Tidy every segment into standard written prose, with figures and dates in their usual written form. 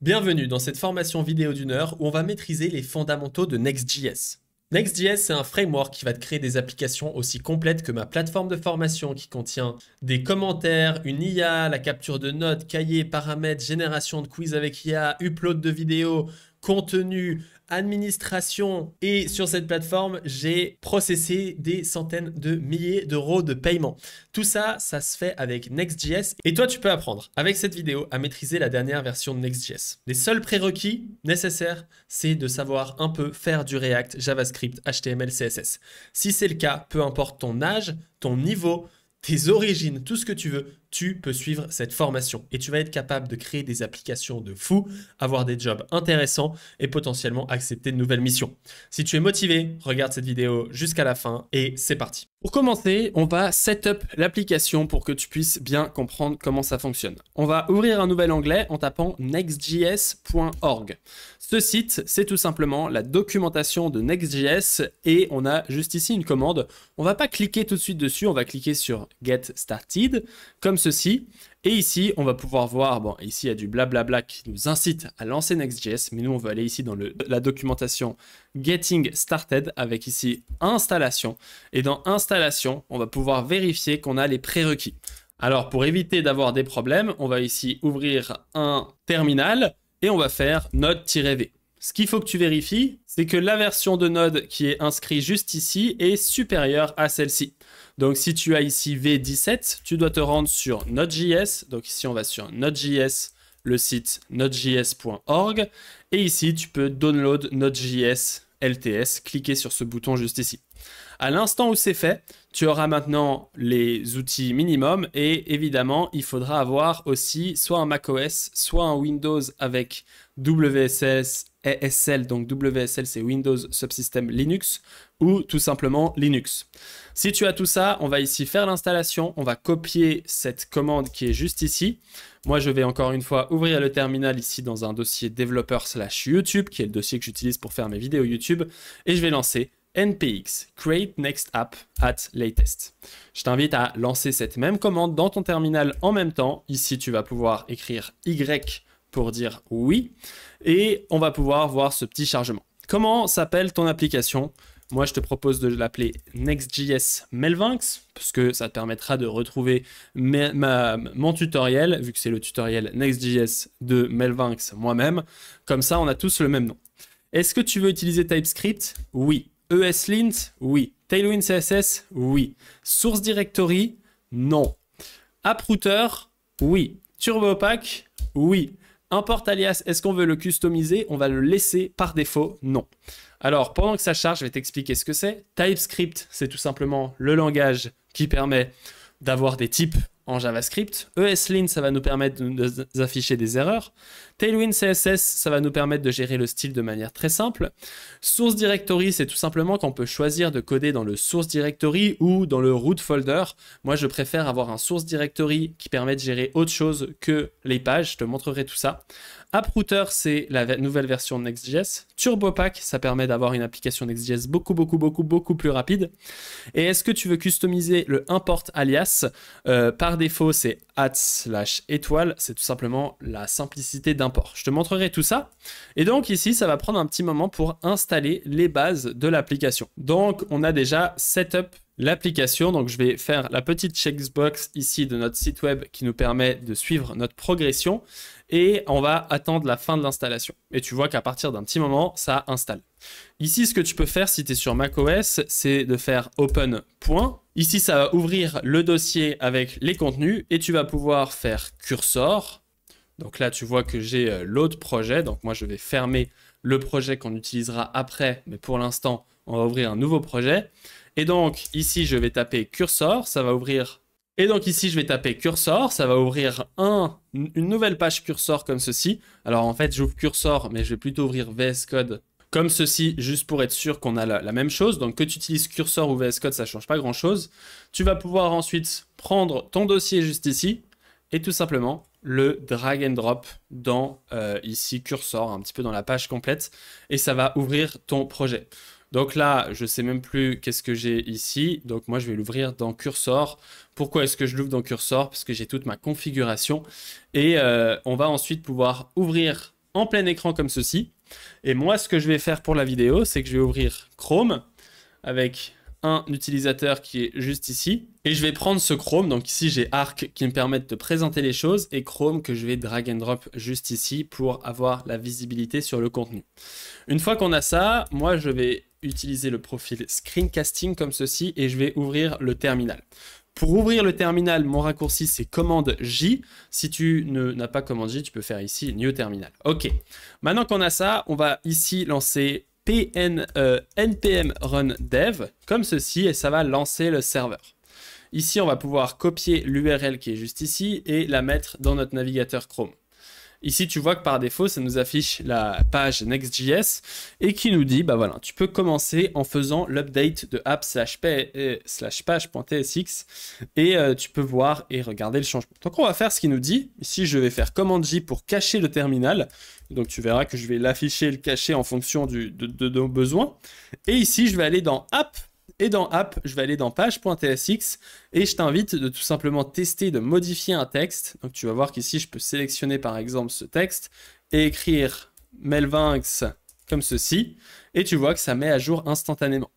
Bienvenue dans cette formation vidéo d'une heure où on va maîtriser les fondamentaux de Next.js. Next.js, c'est un framework qui va te créer des applications aussi complètes que ma plateforme de formation qui contient des commentaires, une IA, la capture de notes, cahiers, paramètres, génération de quiz avec IA, upload de vidéos, contenu, administration. Et sur cette plateforme, j'ai processé des centaines de milliers d'euros de paiement. Tout ça, ça se fait avec Next.js. Et toi, tu peux apprendre avec cette vidéo à maîtriser la dernière version de Next.js. Les seuls prérequis nécessaires, c'est de savoir un peu faire du React, JavaScript, HTML, CSS. Si c'est le cas, peu importe ton âge, ton niveau, tes origines, tout ce que tu veux, tu peux suivre cette formation et tu vas être capable de créer des applications de fou, avoir des jobs intéressants et potentiellement accepter de nouvelles missions. Si tu es motivé, regarde cette vidéo jusqu'à la fin et c'est parti. Pour commencer, on va setup l'application pour que tu puisses bien comprendre comment ça fonctionne. On va ouvrir un nouvel onglet en tapant nextjs.org. Ce site, c'est tout simplement la documentation de Next.js et on a juste ici une commande. On ne va pas cliquer tout de suite dessus, on va cliquer sur Get Started, comme ceci. Et ici, on va pouvoir voir, bon, ici, il y a du blablabla qui nous incite à lancer Next.js, mais nous, on va aller ici dans la documentation Getting Started avec ici Installation. Et dans Installation, on va pouvoir vérifier qu'on a les prérequis. Alors, pour éviter d'avoir des problèmes, on va ici ouvrir un terminal et on va faire Node-V. Ce qu'il faut que tu vérifies, c'est que la version de Node qui est inscrite juste ici est supérieure à celle-ci. Donc, si tu as ici V17, tu dois te rendre sur Node.js. Donc, ici, on va sur Node.js, le site nodejs.org. Et ici, tu peux download Node.js LTS. Cliquez sur ce bouton juste ici. À l'instant où c'est fait, tu auras maintenant les outils minimum et évidemment, il faudra avoir aussi soit un macOS, soit un Windows avec WSL, donc WSL c'est Windows Subsystem Linux ou tout simplement Linux. Si tu as tout ça, on va ici faire l'installation, on va copier cette commande qui est juste ici. Moi, je vais encore une fois ouvrir le terminal ici dans un dossier developer/YouTube qui est le dossier que j'utilise pour faire mes vidéos YouTube et je vais lancer npx create next app at latest. Je t'invite à lancer cette même commande dans ton terminal en même temps. Ici, tu vas pouvoir écrire Y pour dire oui et on va pouvoir voir ce petit chargement. Comment s'appelle ton application? Moi, je te propose de l'appeler Next.js Melvinx parce que ça te permettra de retrouver mon tutoriel vu que c'est le tutoriel Next.js de Melvinx moi-même. Comme ça, on a tous le même nom. Est-ce que tu veux utiliser TypeScript? Oui. ESLint, oui. Tailwind CSS, oui. Source Directory, non. AppRouter, oui. TurboPack, oui. Import alias, est-ce qu'on veut le customiser? On va le laisser par défaut, non. Alors, pendant que ça charge, je vais t'expliquer ce que c'est. TypeScript, c'est tout simplement le langage qui permet d'avoir des types en JavaScript. ESLint, ça va nous permettre d'afficher des erreurs. Tailwind CSS, ça va nous permettre de gérer le style de manière très simple. Source Directory, c'est tout simplement qu'on peut choisir de coder dans le Source Directory ou dans le root folder. Moi, je préfère avoir un Source Directory qui permet de gérer autre chose que les pages. Je te montrerai tout ça. AppRouter, c'est la nouvelle version de Next.js. TurboPack, ça permet d'avoir une application Next.js beaucoup plus rapide. Et est-ce que tu veux customiser le import alias? Par défaut, c'est @/étoile. C'est tout simplement la simplicité d'import. Je te montrerai tout ça. Et donc ici, ça va prendre un petit moment pour installer les bases de l'application. Donc, on a déjà setup l'application. Donc, je vais faire la petite checkbox ici de notre site web qui nous permet de suivre notre progression. Et on va attendre la fin de l'installation. Et tu vois qu'à partir d'un petit moment, ça installe. Ici, ce que tu peux faire si tu es sur macOS, c'est de faire open. Ici, ça va ouvrir le dossier avec les contenus et tu vas pouvoir faire cursor. Donc là, tu vois que j'ai l'autre projet. Donc moi, je vais fermer le projet qu'on utilisera après. Mais pour l'instant, on va ouvrir un nouveau projet. Et donc ici, je vais taper cursor. Ça va ouvrir. Et donc ici, je vais taper cursor. Ça va ouvrir une nouvelle page cursor comme ceci. Alors en fait, j'ouvre cursor, mais je vais plutôt ouvrir VS Code comme ceci, juste pour être sûr qu'on a la même chose. Donc que tu utilises cursor ou VS Code, ça ne change pas grand-chose. Tu vas pouvoir ensuite prendre ton dossier juste ici et tout simplement le drag and drop dans ici cursor, un petit peu dans la page complète. Et ça va ouvrir ton projet. Donc là, je ne sais même plus qu'est-ce que j'ai ici. Donc moi, je vais l'ouvrir dans Cursor. Pourquoi est-ce que je l'ouvre dans Cursor? Parce que j'ai toute ma configuration. Et on va ensuite pouvoir ouvrir en plein écran comme ceci. Et moi, ce que je vais faire pour la vidéo, c'est que je vais ouvrir Chrome avec un utilisateur qui est juste ici. Et je vais prendre ce Chrome, donc ici j'ai Arc qui me permet de te présenter les choses et Chrome que je vais drag and drop juste ici pour avoir la visibilité sur le contenu. Une fois qu'on a ça, moi je vais utiliser le profil screencasting comme ceci et je vais ouvrir le terminal. Pour ouvrir le terminal, mon raccourci c'est commande J. Si tu n'as pas commande J, tu peux faire ici New Terminal. Ok, maintenant qu'on a ça, on va ici lancer npm run dev comme ceci et ça va lancer le serveur. Ici, on va pouvoir copier l'URL qui est juste ici et la mettre dans notre navigateur Chrome. Ici, tu vois que par défaut, ça nous affiche la page Next.js et qui nous dit, bah voilà, tu peux commencer en faisant l'update de app/page.tsx et tu peux voir et regarder le changement. Donc, on va faire ce qu'il nous dit. Ici, je vais faire commande J pour cacher le terminal. Donc, tu verras que je vais l'afficher et le cacher en fonction de nos besoins. Et ici, je vais aller dans App. Et dans App, je vais aller dans page.tsx et je t'invite de tout simplement tester, de modifier un texte. Donc tu vas voir qu'ici, je peux sélectionner par exemple ce texte et écrire Melvinx comme ceci. Et tu vois que ça met à jour instantanément.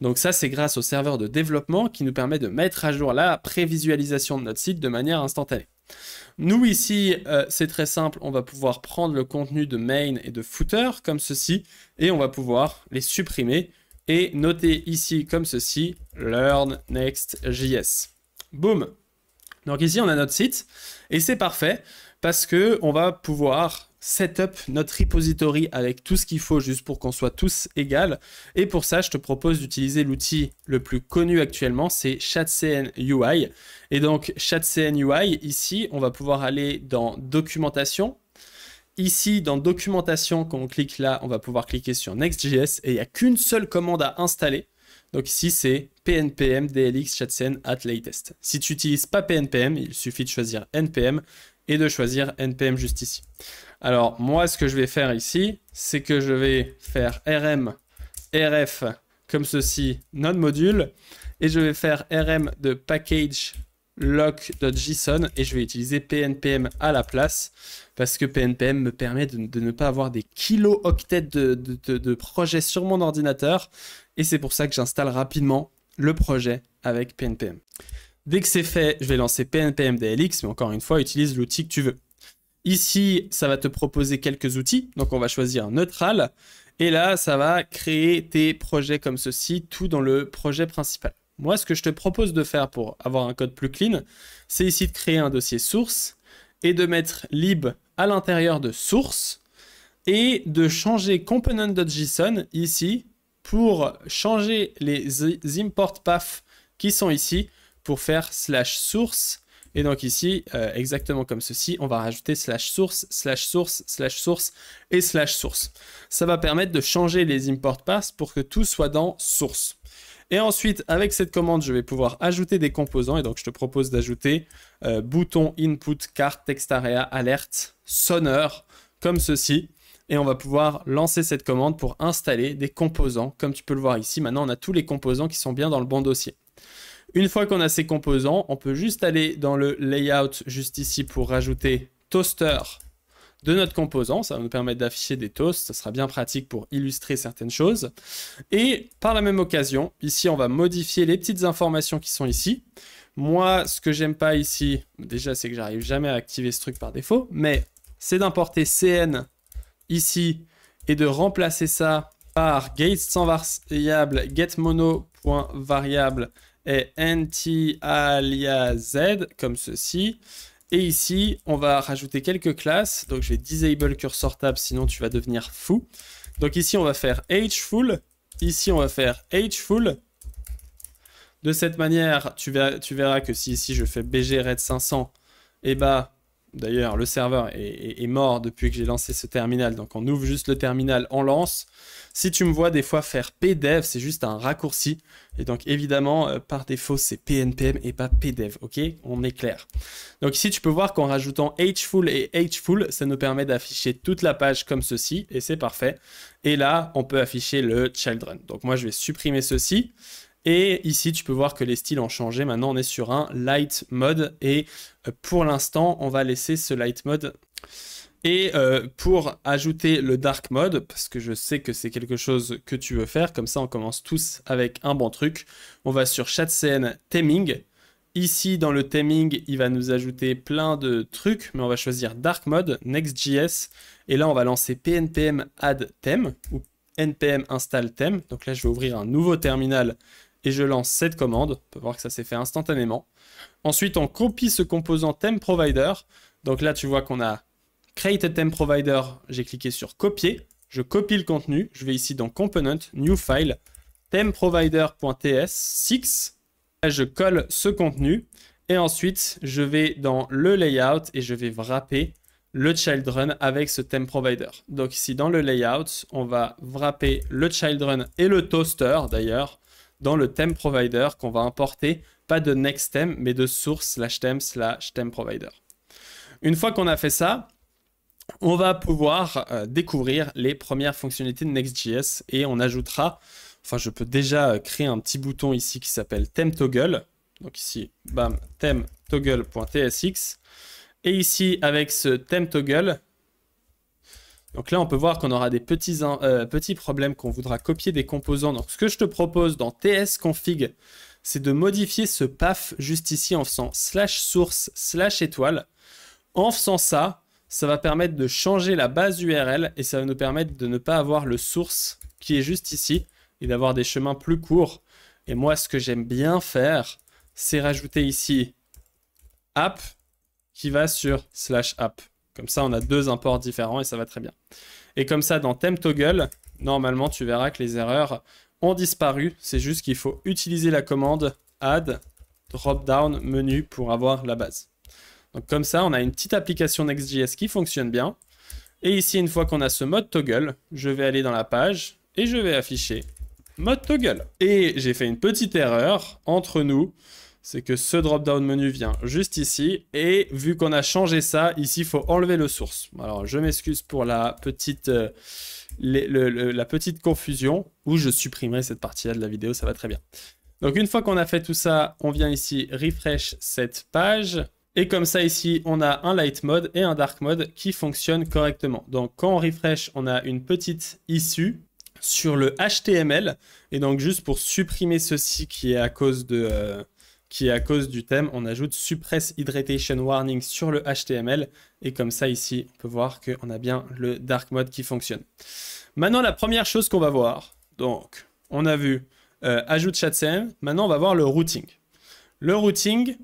Donc ça, c'est grâce au serveur de développement qui nous permet de mettre à jour la prévisualisation de notre site de manière instantanée. Nous ici, c'est très simple, on va pouvoir prendre le contenu de main et de footer comme ceci et on va pouvoir les supprimer et noter ici comme ceci, Learn Next.js. Boum. Donc ici, on a notre site et c'est parfait parce que on va pouvoir setup notre repository avec tout ce qu'il faut juste pour qu'on soit tous égales. Et pour ça, je te propose d'utiliser l'outil le plus connu actuellement, c'est ChatCN UI. Et donc, ChatCN UI, ici, on va pouvoir aller dans Documentation. Ici, dans Documentation, quand on clique là, on va pouvoir cliquer sur Next.js et il n'y a qu'une seule commande à installer. Donc ici, c'est pnpm dlx chatcn at latest. Si tu n'utilises pas pnpm, il suffit de choisir npm et de choisir npm juste ici. Alors, moi, ce que je vais faire ici, c'est que je vais faire rm rf comme ceci, node module, et je vais faire rm de package lock.json et je vais utiliser pnpm à la place parce que pnpm me permet de ne pas avoir des kilo-octets de projets sur mon ordinateur et c'est pour ça que j'installe rapidement le projet avec pnpm. Dès que c'est fait, je vais lancer pnpm dlx, mais encore une fois, utilise l'outil que tu veux. Ici, ça va te proposer quelques outils, donc on va choisir neutral et là, ça va créer tes projets comme ceci, tout dans le projet principal. Moi, ce que je te propose de faire pour avoir un code plus clean, c'est ici de créer un dossier source et de mettre lib à l'intérieur de source et de changer component.json ici pour changer les import paths qui sont ici pour faire /source. Et donc ici, exactement comme ceci, on va rajouter /source, /source, /source et /source. Ça va permettre de changer les import paths pour que tout soit dans source. Et ensuite, avec cette commande, je vais pouvoir ajouter des composants. Et donc, je te propose d'ajouter bouton input, carte, text area, alerte, sonneur, comme ceci. Et on va pouvoir lancer cette commande pour installer des composants. Comme tu peux le voir ici, maintenant, on a tous les composants qui sont bien dans le bon dossier. Une fois qu'on a ces composants, on peut juste aller dans le layout juste ici pour rajouter toaster de notre composant. Ça va nous permettre d'afficher des toasts. Ça sera bien pratique pour illustrer certaines choses. Et par la même occasion, ici, on va modifier les petites informations qui sont ici. Moi, ce que j'aime pas ici, déjà, c'est que j'arrive jamais à activer ce truc par défaut, mais c'est d'importer cn ici et de remplacer ça par get sans variable getMono.variable et anti-alias comme ceci. Et ici, on va rajouter quelques classes. Donc, je vais disable cursor tab, sinon tu vas devenir fou. Donc ici, on va faire ageFull. Ici, on va faire ageFull. De cette manière, tu verras que si ici, je fais bg red 500, et bah, d'ailleurs, le serveur est mort depuis que j'ai lancé ce terminal. Donc, on ouvre juste le terminal, on lance. Si tu me vois des fois faire pdev, c'est juste un raccourci. Et donc, évidemment, par défaut, c'est pnpm et pas pdev. OK? On est clair. Donc ici, tu peux voir qu'en rajoutant ageFull et ageFull, ça nous permet d'afficher toute la page comme ceci. Et c'est parfait. Et là, on peut afficher le children. Donc moi, je vais supprimer ceci. Et ici, tu peux voir que les styles ont changé. Maintenant, on est sur un light mode. Et pour l'instant, on va laisser ce light mode. Et pour ajouter le dark mode, parce que je sais que c'est quelque chose que tu veux faire, comme ça on commence tous avec un bon truc, on va sur ChatCN Theming. Ici dans le theming, il va nous ajouter plein de trucs, mais on va choisir dark mode, Next.js, et là on va lancer pnpm add theme, ou npm install theme. Donc là je vais ouvrir un nouveau terminal et je lance cette commande. On peut voir que ça s'est fait instantanément. Ensuite on copie ce composant theme provider. Donc là tu vois qu'on a Create a theme provider, j'ai cliqué sur copier, je copie le contenu, je vais ici dans component, new file, themeprovider.ts6, je colle ce contenu et ensuite je vais dans le layout et je vais wrapper le child run avec ce theme provider. Donc ici dans le layout, on va wrapper le child run et le toaster d'ailleurs dans le theme provider qu'on va importer, pas de next theme mais de source /theme provider. Une fois qu'on a fait ça, on va pouvoir découvrir les premières fonctionnalités de Next.js et on ajoutera, enfin je peux déjà créer un petit bouton ici qui s'appelle theme toggle. Donc ici, bam, theme toggle.tsx. Et ici avec ce theme toggle, donc là on peut voir qu'on aura des petits problèmes qu'on voudra copier des composants. Donc ce que je te propose dans tsconfig, c'est de modifier ce path juste ici en faisant /source/étoile. En faisant ça, ça va permettre de changer la base URL et ça va nous permettre de ne pas avoir le source qui est juste ici et d'avoir des chemins plus courts. Et moi, ce que j'aime bien faire, c'est rajouter ici app qui va sur /app. Comme ça, on a deux imports différents et ça va très bien. Et comme ça, dans theme toggle, normalement, tu verras que les erreurs ont disparu. C'est juste qu'il faut utiliser la commande add drop-down menu pour avoir la base. Donc comme ça, on a une petite application Next.js qui fonctionne bien. Et ici, une fois qu'on a ce mode toggle, je vais aller dans la page et je vais afficher mode toggle. Et j'ai fait une petite erreur entre nous, c'est que ce drop-down menu vient juste ici. Et vu qu'on a changé ça, ici, il faut enlever le source. Alors, je m'excuse pour la petite confusion, où je supprimerai cette partie-là de la vidéo, ça va très bien. Donc une fois qu'on a fait tout ça, on vient ici refresh cette page. Et comme ça, ici, on a un light mode et un dark mode qui fonctionnent correctement. Donc, quand on refresh, on a une petite issue sur le HTML. Et donc, juste pour supprimer ceci qui est à cause du thème, on ajoute suppress hydratation warning sur le HTML. Et comme ça, ici, on peut voir qu'on a bien le dark mode qui fonctionne. Maintenant, la première chose qu'on va voir, donc, on a vu ajoute ChatCN. Maintenant, on va voir le routing. Le routing,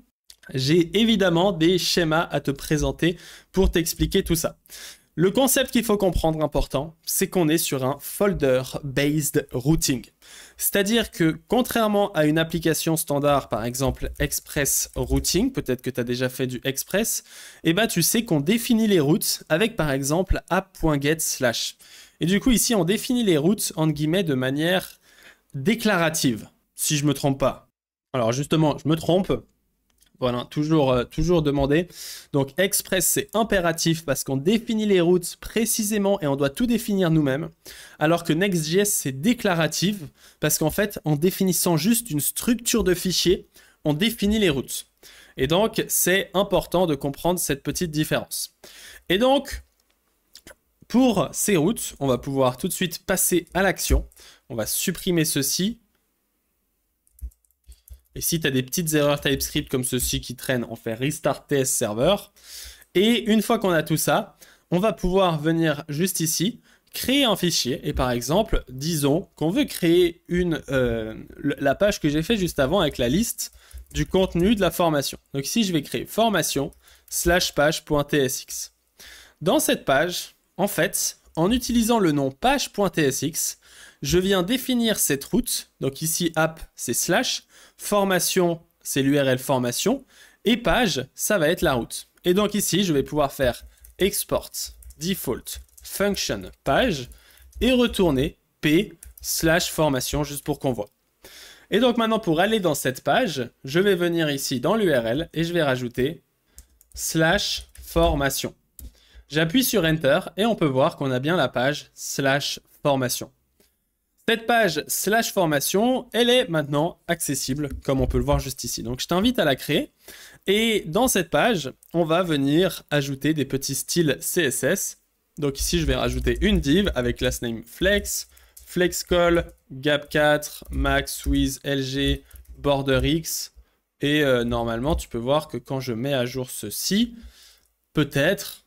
j'ai évidemment des schémas à te présenter pour t'expliquer tout ça. Le concept qu'il faut comprendre important, c'est qu'on est sur un folder-based routing. C'est-à-dire que contrairement à une application standard, par exemple Express Routing, peut-être que tu as déjà fait du Express, eh ben, tu sais qu'on définit les routes avec par exemple app.get/. Et du coup ici on définit les routes entre guillemets de manière déclarative, si je ne me trompe pas. Alors justement, je me trompe. Voilà, toujours demandé. Donc Express, c'est impératif parce qu'on définit les routes précisément et on doit tout définir nous-mêmes. Alors que Next.js, c'est déclaratif parce qu'en fait, en définissant juste une structure de fichier, on définit les routes. Et donc, c'est important de comprendre cette petite différence. Et donc, pour ces routes, on va pouvoir tout de suite passer à l'action. On va supprimer ceci. Et si tu as des petites erreurs TypeScript comme ceci qui traînent, on fait restart TS server. Et une fois qu'on a tout ça, on va pouvoir venir juste ici, créer un fichier. Et par exemple, disons qu'on veut créer la page que j'ai fait juste avant avec la liste du contenu de la formation. Donc ici, je vais créer formation/page.tsx. Dans cette page, en fait, en utilisant le nom page.tsx, je viens définir cette route. Donc ici, app, c'est /. Formation, c'est l'URL formation. Et page, ça va être la route. Et donc ici, je vais pouvoir faire export default function page et retourner p/formation juste pour qu'on voit. Et donc maintenant, pour aller dans cette page, je vais venir ici dans l'URL et je vais rajouter /formation. J'appuie sur Enter et on peut voir qu'on a bien la page /formation. Cette page slash formation, elle est maintenant accessible, comme on peut le voir juste ici. Donc, je t'invite à la créer. Et dans cette page, on va venir ajouter des petits styles CSS. Donc ici, je vais rajouter une div avec class name flex, flexcol, gap4, max, with, lg, borderx. Et normalement, tu peux voir que quand je mets à jour ceci, peut-être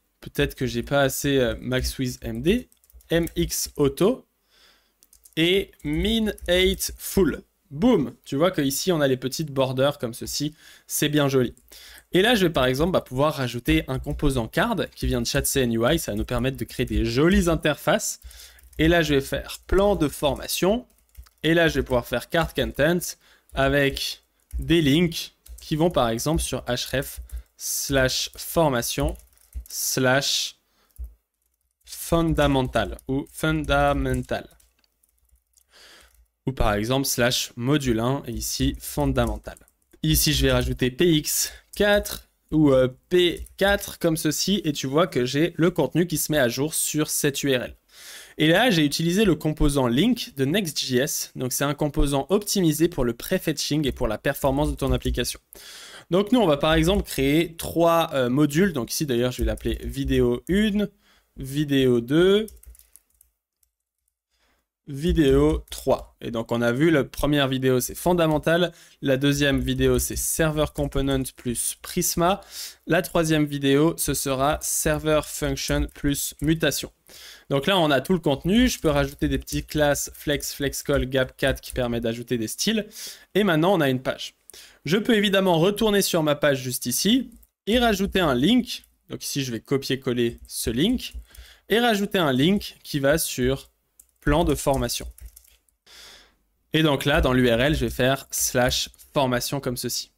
que j'ai pas assez max, with, md, mx auto, et min 8 full. Boum! Tu vois qu'ici, on a les petites borders comme ceci. C'est bien joli. Et là, je vais par exemple pouvoir rajouter un composant card qui vient de ChatCNUI. Ça va nous permettre de créer des jolies interfaces. Et là, je vais faire plan de formation. Et là, je vais pouvoir faire card content avec des links qui vont par exemple sur href/formation/fundamental ou fundamental. Ou par exemple /module 1 et ici fondamental. Ici je vais rajouter px4 ou p4 comme ceci et tu vois que j'ai le contenu qui se met à jour sur cette URL. Et là j'ai utilisé le composant link de Next.js, donc c'est un composant optimisé pour le prefetching et pour la performance de ton application. Donc nous on va par exemple créer 3 modules, donc ici d'ailleurs je vais l'appeler vidéo 1, vidéo 2, vidéo 3. Et donc on a vu la première vidéo c'est fondamental, la deuxième vidéo c'est server component plus prisma, la troisième vidéo ce sera server function plus mutation. Donc là on a tout le contenu, je peux rajouter des petites classes flex, flexcol, gap4 qui permet d'ajouter des styles et maintenant on a une page. Je peux évidemment retourner sur ma page juste ici et rajouter un link, donc ici je vais copier-coller ce link et rajouter un link qui va sur plan de formation. Et donc là, dans l'URL, je vais faire /formation comme ceci.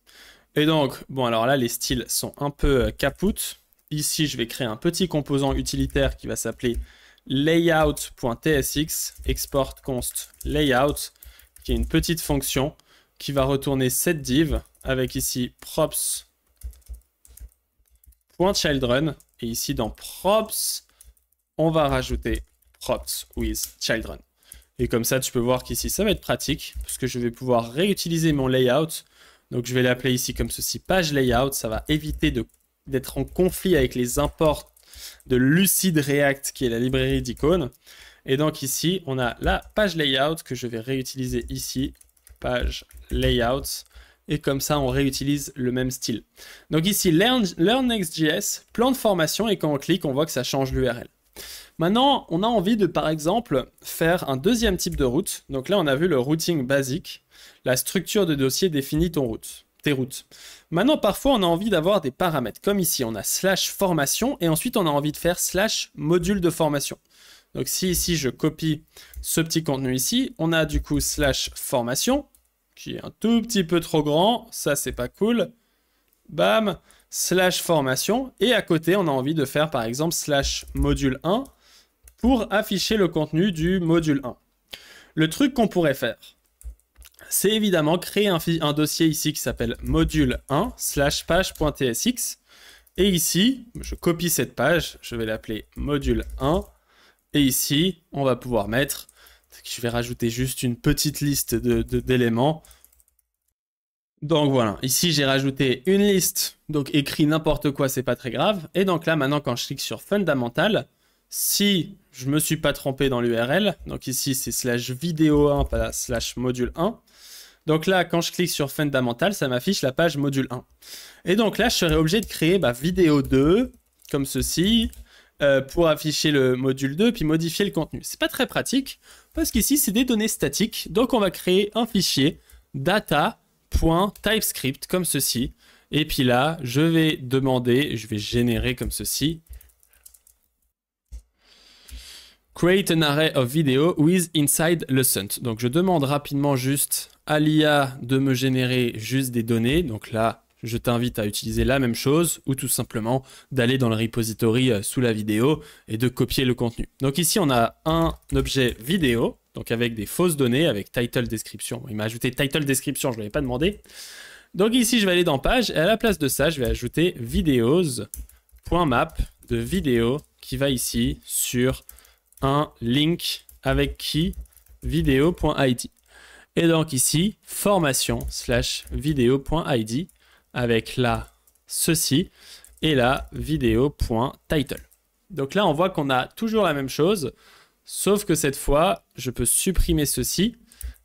Et donc, bon, alors là, les styles sont un peu caput. Ici, je vais créer un petit composant utilitaire qui va s'appeler layout.tsx, export const layout, qui est une petite fonction qui va retourner cette div avec ici props.childrun. Et ici, dans props, on va rajouter props with children. Et comme ça, tu peux voir qu'ici, ça va être pratique, parce que je vais pouvoir réutiliser mon layout. Donc, je vais l'appeler ici comme ceci, page layout. Ça va éviter d'être en conflit avec les imports de Lucid React, qui est la librairie d'icônes. Et donc ici, on a la page layout que je vais réutiliser ici, page layout. Et comme ça, on réutilise le même style. Donc ici, Learn Next.js, plan de formation, et quand on clique, on voit que ça change l'URL. Maintenant, on a envie de, par exemple, faire un deuxième type de route. Donc là, on a vu le routing basique. La structure de dossier définit tes routes. Maintenant, parfois, on a envie d'avoir des paramètres. Comme ici, on a /formation et ensuite, on a envie de faire /module de formation. Donc si ici, je copie ce petit contenu ici, on a du coup /formation, qui est un tout petit peu trop grand. Ça, c'est pas cool. Bam, /formation. Et à côté, on a envie de faire, par exemple, /module 1 pour afficher le contenu du module 1. Le truc qu'on pourrait faire, c'est évidemment créer un dossier ici qui s'appelle module 1 /page.tsx. Et ici, je copie cette page, je vais l'appeler module 1. Et ici, on va pouvoir mettre, je vais rajouter juste une petite liste d'éléments. Donc voilà, ici j'ai rajouté une liste, donc écrit n'importe quoi, c'est pas très grave. Et donc là, maintenant, quand je clique sur Fundamental, si je me suis pas trompé dans l'URL, donc ici c'est /vidéo1, pas /module 1. Donc là, quand je clique sur Fundamental, ça m'affiche la page module 1. Et donc là, je serais obligé de créer vidéo 2, comme ceci, pour afficher le module 2, puis modifier le contenu. C'est pas très pratique, parce qu'ici, c'est des données statiques. Donc on va créer un fichier data.typescript, comme ceci. Et puis là, je vais demander, je vais générer comme ceci, create an array of video with inside lesson. Donc je demande rapidement juste à l'IA de me générer juste des données. Donc là, je t'invite à utiliser la même chose ou tout simplement d'aller dans le repository sous la vidéo et de copier le contenu. Donc ici, on a un objet vidéo, donc avec des fausses données, avec title description. Il m'a ajouté title description, je ne l'avais pas demandé. Donc ici, je vais aller dans page et à la place de ça, je vais ajouter videos.map de vidéo qui va ici sur un link avec qui video.id. Et donc ici, formation/video.id avec là ceci et là video.title. Donc là, on voit qu'on a toujours la même chose, sauf que cette fois, je peux supprimer ceci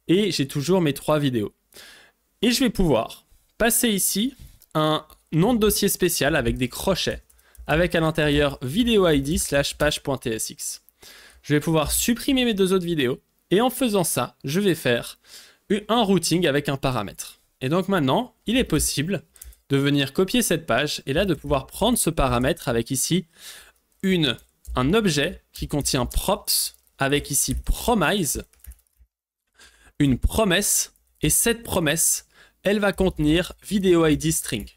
et j'ai toujours mes 3 vidéos. Et je vais pouvoir passer ici un nom de dossier spécial avec des crochets, avec à l'intérieur video.id/page.tsx. Je vais pouvoir supprimer mes 2 autres vidéos et en faisant ça, je vais faire un routing avec un paramètre. Et donc maintenant, il est possible de venir copier cette page et là de pouvoir prendre ce paramètre avec ici un objet qui contient props avec ici promise, une promesse, et cette promesse, elle va contenir video ID string.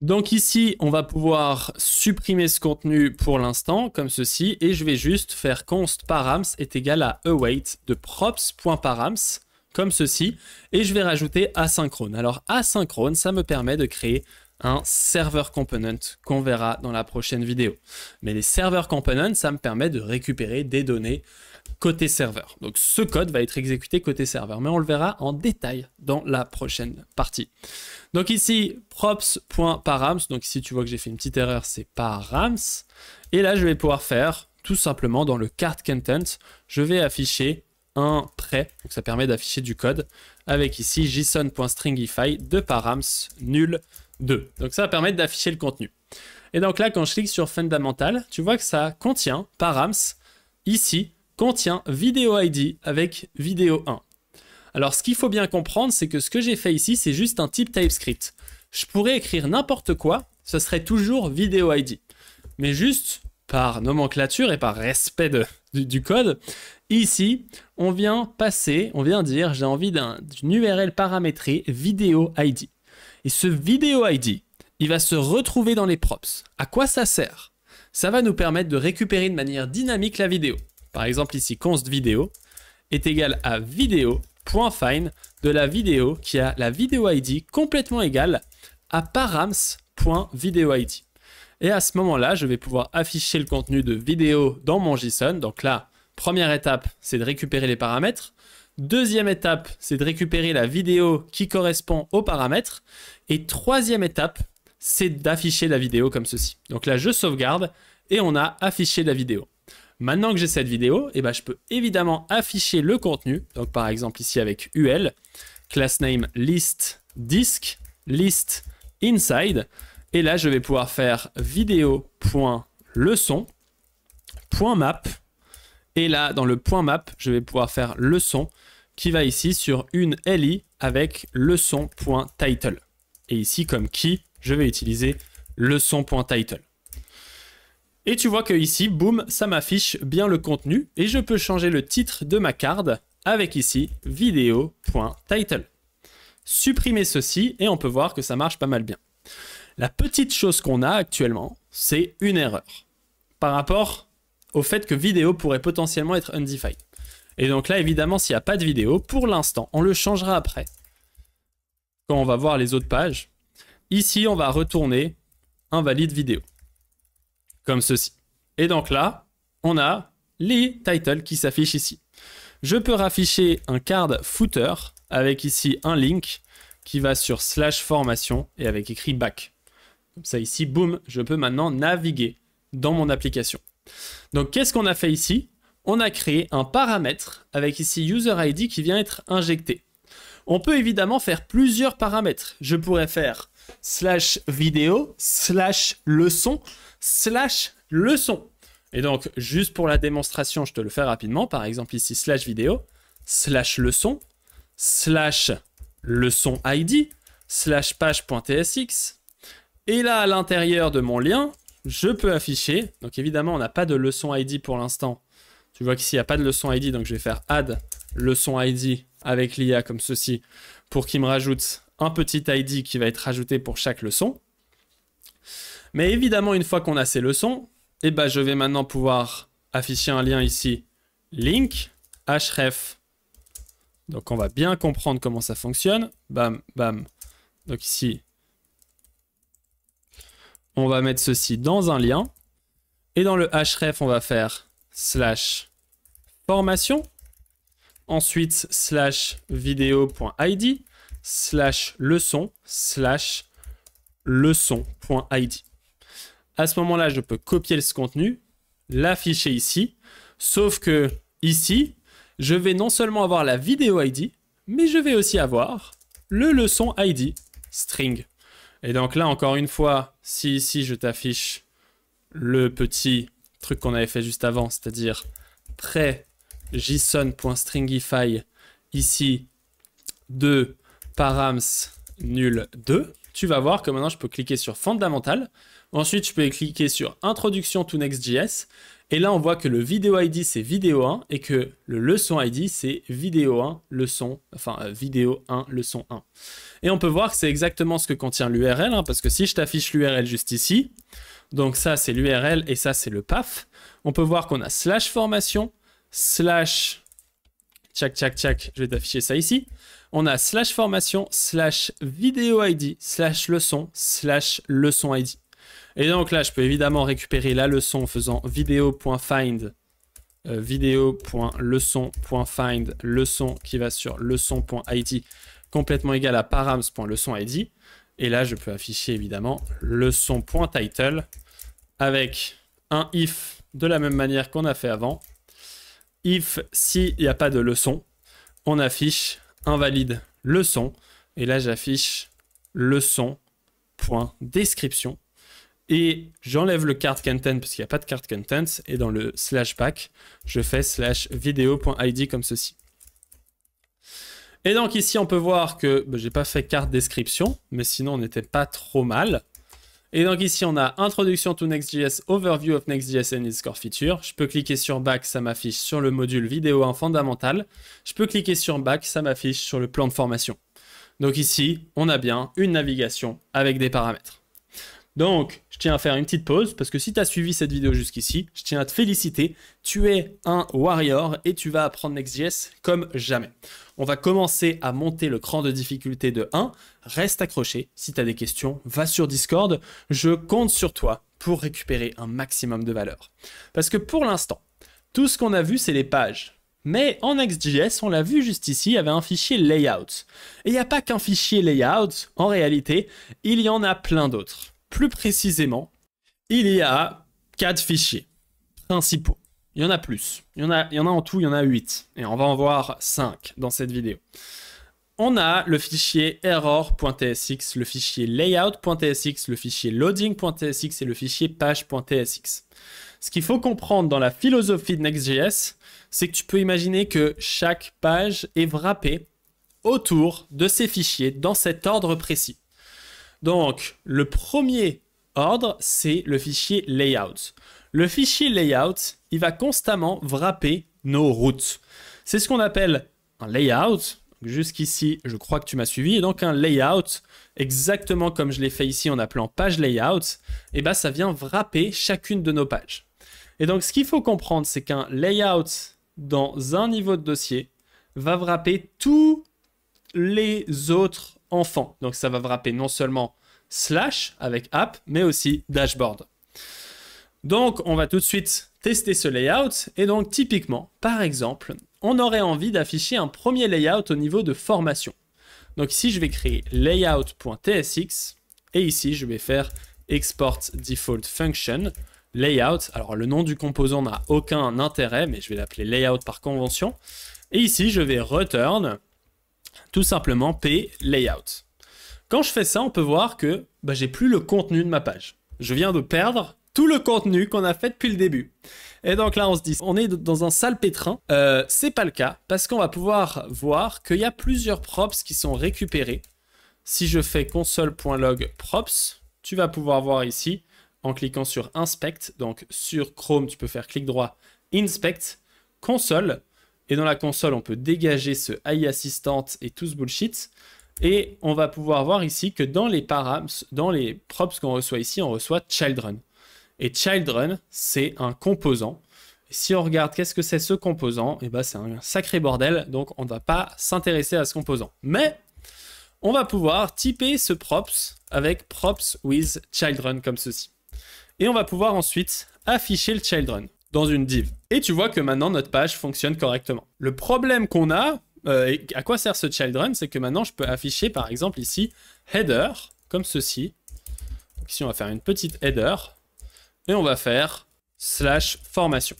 Donc ici, on va pouvoir supprimer ce contenu pour l'instant, comme ceci, et je vais juste faire const params est égal à await de props.params, comme ceci, et je vais rajouter asynchrone. Alors asynchrone, ça me permet de créer un server component qu'on verra dans la prochaine vidéo. Mais les server components, ça me permet de récupérer des données côté serveur. Donc ce code va être exécuté côté serveur, mais on le verra en détail dans la prochaine partie. Donc ici, props.params, donc ici tu vois que j'ai fait une petite erreur, c'est params. Et là, je vais pouvoir faire tout simplement dans le cart content, je vais afficher un prêt, donc ça permet d'afficher du code, avec ici json.stringify de params nul 2. Donc ça va permettre d'afficher le contenu. Et donc là, quand je clique sur Fundamental, tu vois que ça contient params, ici, contient video ID avec vidéo 1. Alors ce qu'il faut bien comprendre, c'est que ce que j'ai fait ici, c'est juste un type TypeScript. Je pourrais écrire n'importe quoi, ce serait toujours video ID. Mais juste par nomenclature et par respect du code, ici, on vient dire j'ai envie d'une URL paramétrée video ID. Et ce video ID, il va se retrouver dans les props. À quoi ça sert? Ça va nous permettre de récupérer de manière dynamique la vidéo. Par exemple ici, const vidéo est égal à video.find de la vidéo qui a la vidéo ID complètement égale à params.videoid. Et à ce moment-là, je vais pouvoir afficher le contenu de vidéo dans mon JSON. Donc là, première étape, c'est de récupérer les paramètres. Deuxième étape, c'est de récupérer la vidéo qui correspond aux paramètres. Et troisième étape, c'est d'afficher la vidéo comme ceci. Donc là, je sauvegarde et on a affiché la vidéo. Maintenant que j'ai cette vidéo, eh ben, je peux évidemment afficher le contenu. Donc par exemple ici avec UL, class name list disk, list inside. Et là, je vais pouvoir faire vidéo.leçon.map. Et là, dans le .map, je vais pouvoir faire leçon qui va ici sur une LI avec leçon.title. Et ici, comme key, je vais utiliser leçon.title. Et tu vois que ici, boum, ça m'affiche bien le contenu. Et je peux changer le titre de ma carte avec ici vidéo.title. Supprimer ceci et on peut voir que ça marche pas mal bien. La petite chose qu'on a actuellement, c'est une erreur par rapport au fait que vidéo pourrait potentiellement être undefined. Et donc là, évidemment, s'il n'y a pas de vidéo, pour l'instant, on le changera après. Quand on va voir les autres pages, ici, on va retourner invalide vidéo. Comme ceci. Et donc là, on a les titles qui s'affichent ici. Je peux rafficher un card footer avec ici un link qui va sur /formation et avec écrit back. Comme ça ici, boum, je peux maintenant naviguer dans mon application. Donc qu'est-ce qu'on a fait ici? On a créé un paramètre avec ici user ID qui vient être injecté. On peut évidemment faire plusieurs paramètres. Je pourrais faire /vidéo, /leçon, /leçon. Et donc, juste pour la démonstration, je te le fais rapidement. Par exemple, ici, /vidéo, /leçon, /leçon ID, /page.tsx. Et là, à l'intérieur de mon lien, je peux afficher. Donc, évidemment, on n'a pas de leçon ID pour l'instant. Tu vois qu'ici, il n'y a pas de leçon ID. Donc, je vais faire add leçon ID avec l'IA comme ceci pour qu'il me rajoute un petit ID qui va être rajouté pour chaque leçon. Mais évidemment, une fois qu'on a ces leçons, eh ben, je vais maintenant pouvoir afficher un lien ici, link, href. Donc, on va bien comprendre comment ça fonctionne. Bam, bam. Donc ici, on va mettre ceci dans un lien. Et dans le href, on va faire /formation. Ensuite, slash vidéo.id, slash leçon, slash leçon.id. À ce moment-là, je peux copier ce contenu, l'afficher ici, sauf que ici, je vais non seulement avoir la vidéo ID, mais je vais aussi avoir le leçon ID string. Et donc là, encore une fois, si ici je t'affiche le petit truc qu'on avait fait juste avant, c'est-à-dire prêt json.stringify ici de params nul 2, tu vas voir que maintenant je peux cliquer sur Fondamental. Ensuite, je peux cliquer sur Introduction to Next.js. Et là, on voit que le vidéo ID, c'est vidéo 1 et que le leçon ID, c'est vidéo 1, leçon, vidéo 1, leçon 1. Et on peut voir que c'est exactement ce que contient l'URL, hein, parce que si je t'affiche l'URL juste ici, donc ça, c'est l'URL et ça, c'est le path, on peut voir qu'on a slash formation, slash, je vais t'afficher ça ici, on a slash formation, slash vidéo ID, slash leçon ID. Et donc là, je peux évidemment récupérer la leçon en faisant vidéo.find, vidéo.leçon.find, leçon qui va sur leçon.id, complètement égal à params.leçon.id. Et là, je peux afficher évidemment leçon.title avec un if de la même manière qu'on a fait avant. If, s'il n'y a pas de leçon, on affiche invalide leçon. Et là, j'affiche leçon.description. Et j'enlève le card content parce qu'il n'y a pas de card content. Et dans le slash back, je fais slash vidéo.id comme ceci. Et donc ici, on peut voir que j'ai pas fait carte description, mais sinon on n'était pas trop mal. Et donc ici, on a Introduction to Next.js, Overview of Next.js and its core features. Je peux cliquer sur Back, ça m'affiche sur le module vidéo 1 fondamental. Je peux cliquer sur Back, ça m'affiche sur le plan de formation. Donc ici, on a bien une navigation avec des paramètres. Donc, je tiens à faire une petite pause parce que si tu as suivi cette vidéo jusqu'ici, je tiens à te féliciter. Tu es un warrior et tu vas apprendre Next.js comme jamais. On va commencer à monter le cran de difficulté de 1. Reste accroché. Si tu as des questions, va sur Discord. Je compte sur toi pour récupérer un maximum de valeur. Parce que pour l'instant, tout ce qu'on a vu, c'est les pages. Mais en Next.js, on l'a vu juste ici, il y avait un fichier layout. Et il n'y a pas qu'un fichier layout. En réalité, il y en a plein d'autres. Plus précisément, il y a 4 fichiers principaux. Il y en a plus. Il y en a en tout, il y en a 8. Et on va en voir 5 dans cette vidéo. On a le fichier error.tsx, le fichier layout.tsx, le fichier loading.tsx et le fichier page.tsx. Ce qu'il faut comprendre dans la philosophie de Next.js, c'est que tu peux imaginer que chaque page est wrappée autour de ces fichiers dans cet ordre précis. Donc, le premier ordre, c'est le fichier layout. Le fichier layout, il va constamment wrapper nos routes. C'est ce qu'on appelle un layout. Jusqu'ici, je crois que tu m'as suivi. Et donc, un layout, exactement comme je l'ai fait ici en appelant page layout, et ben, ça vient wrapper chacune de nos pages. Et donc, ce qu'il faut comprendre, c'est qu'un layout dans un niveau de dossier va wrapper tous les autres enfants. Donc, ça va wrapper non seulement slash avec app, mais aussi dashboard. Donc, on va tout de suite tester ce layout. Et donc, typiquement, par exemple, on aurait envie d'afficher un premier layout au niveau de formation. Donc ici, je vais créer layout.tsx. Et ici, je vais faire export default function layout. Alors, le nom du composant n'a aucun intérêt, mais je vais l'appeler layout par convention. Et ici, je vais return tout simplement p layout. Quand je fais ça, on peut voir que j'ai plus le contenu de ma page. Je viens de perdre tout le contenu qu'on a fait depuis le début. Et donc là, on se dit, on est dans un sale pétrin. C'est pas le cas parce qu'on va pouvoir voir qu'il y a plusieurs props qui sont récupérés. Si je fais console.log props, tu vas pouvoir voir ici en cliquant sur inspect. Donc sur Chrome, tu peux faire clic droit, inspect, console. Et dans la console, on peut dégager ce AI assistant et tout ce bullshit. Et on va pouvoir voir ici que dans les params, dans les props qu'on reçoit ici, on reçoit children. Et children, c'est un composant. Et si on regarde qu'est-ce que c'est ce composant, et c'est un sacré bordel, donc on ne va pas s'intéresser à ce composant. Mais on va pouvoir typer ce props avec props with children comme ceci. Et on va pouvoir ensuite afficher le children dans une div. Et tu vois que maintenant notre page fonctionne correctement. Le problème qu'on a, et à quoi sert ce children, c'est que maintenant je peux afficher par exemple ici header, comme ceci. Donc ici on va faire une petite header, et on va faire /formation.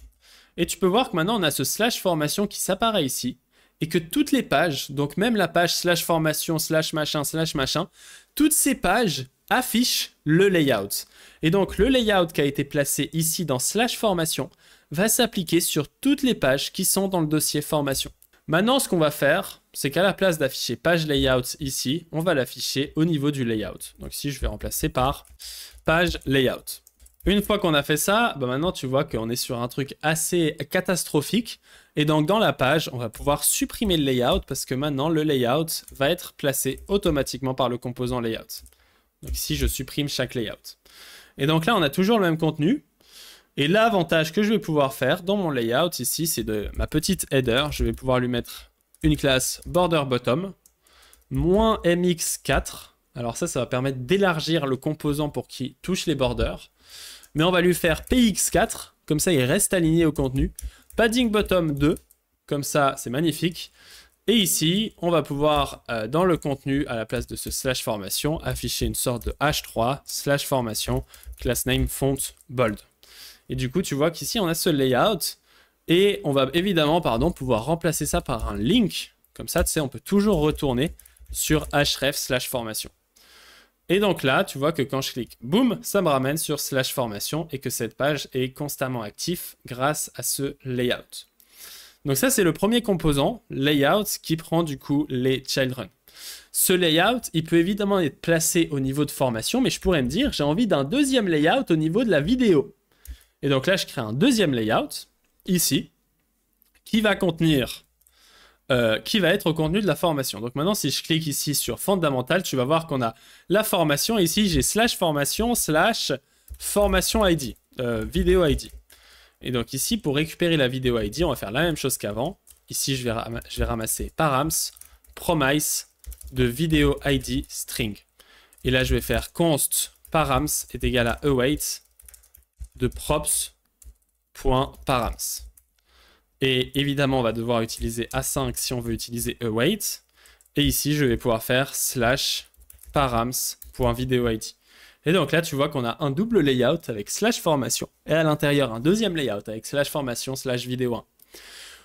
Et tu peux voir que maintenant on a ce /formation qui s'apparaît ici, et que toutes les pages, donc même la page /formation, /machin, toutes ces pages affichent le layout. Et donc le layout qui a été placé ici dans /formation va s'appliquer sur toutes les pages qui sont dans le dossier formation. Maintenant, ce qu'on va faire, c'est qu'à la place d'afficher page layout ici, on va l'afficher au niveau du layout. Donc ici, je vais remplacer par page layout. Une fois qu'on a fait ça, bah maintenant tu vois qu'on est sur un truc assez catastrophique. Et donc dans la page, on va pouvoir supprimer le layout parce que maintenant le layout va être placé automatiquement par le composant layout. Donc ici, je supprime chaque layout. Et donc là, on a toujours le même contenu. Et l'avantage que je vais pouvoir faire dans mon layout ici, c'est de ma petite header. Je vais pouvoir lui mettre une classe border bottom, -mx4. Alors ça va permettre d'élargir le composant pour qu'il touche les borders. Mais on va lui faire px4, comme ça il reste aligné au contenu. Padding bottom 2, comme ça c'est magnifique. Et ici, on va pouvoir, dans le contenu, à la place de ce /formation, afficher une sorte de h3 /formation, class name font bold. Et du coup, tu vois qu'ici, on a ce layout. Et on va évidemment, pouvoir remplacer ça par un link. Comme ça, tu sais, on peut toujours retourner sur href /formation. Et donc là, tu vois que quand je clique, boum, ça me ramène sur /formation et que cette page est constamment active grâce à ce layout. Donc ça, c'est le premier composant, layout, qui prend du coup les children. Ce layout, il peut évidemment être placé au niveau de formation, mais je pourrais me dire, j'ai envie d'un deuxième layout au niveau de la vidéo. Et donc là, je crée un deuxième layout, ici, qui va contenir, qui va être au contenu de la formation. Donc maintenant, si je clique ici sur fondamental, tu vas voir qu'on a la formation. Et ici, j'ai /formation /formation ID, vidéo ID. Et donc ici, pour récupérer la vidéo ID, on va faire la même chose qu'avant. Ici, je vais ramasser params promise de vidéo ID string. Et là, je vais faire const params est égal à await de props.params. Et évidemment, on va devoir utiliser A5 si on veut utiliser await. Et ici, je vais pouvoir faire /params.videoID. Et donc là, tu vois qu'on a un double layout avec /formation. Et à l'intérieur, un deuxième layout avec /formation /vidéo1.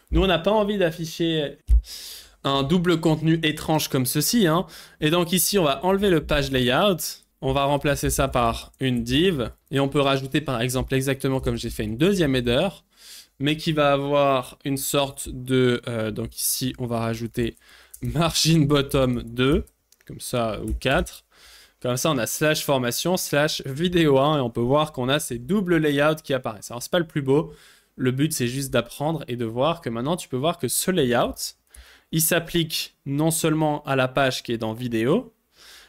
Nous, on n'a pas envie d'afficher un double contenu étrange comme ceci. Hein. Et donc ici, on va enlever le page layout. On va remplacer ça par une div. Et on peut rajouter, par exemple, exactement comme j'ai fait, une deuxième header. Mais qui va avoir une sorte de... donc ici, on va rajouter margin bottom 2. Comme ça, ou 4. Comme ça, on a /formation /vidéo1 et on peut voir qu'on a ces doubles layouts qui apparaissent. Alors, c'est pas le plus beau. Le but, c'est juste d'apprendre et de voir que maintenant, tu peux voir que ce layout, il s'applique non seulement à la page qui est dans vidéo,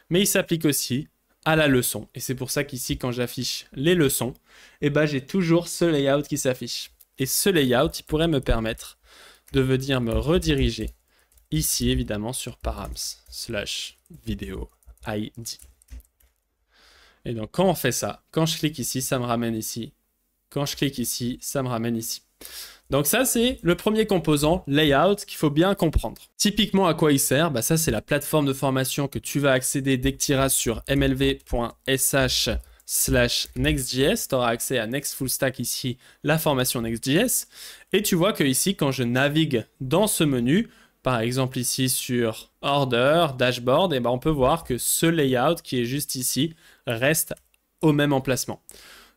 mais il s'applique aussi à la leçon. Et c'est pour ça qu'ici, quand j'affiche les leçons, eh ben, j'ai toujours ce layout qui s'affiche. Et ce layout, il pourrait me permettre de venir me rediriger ici, évidemment, sur params /vidéo ID. Et donc, quand on fait ça, quand je clique ici, ça me ramène ici. Quand je clique ici, ça me ramène ici. Donc ça, c'est le premier composant, layout, qu'il faut bien comprendre. Typiquement, à quoi il sert? Ça, c'est la plateforme de formation que tu vas accéder dès que tu iras sur mlv.sh/nextjs. Tu auras accès à Next Full Stack ici, la formation Next.js. Et tu vois que ici, quand je navigue dans ce menu, par exemple ici sur Order, Dashboard, on peut voir que ce layout qui est juste ici reste au même emplacement.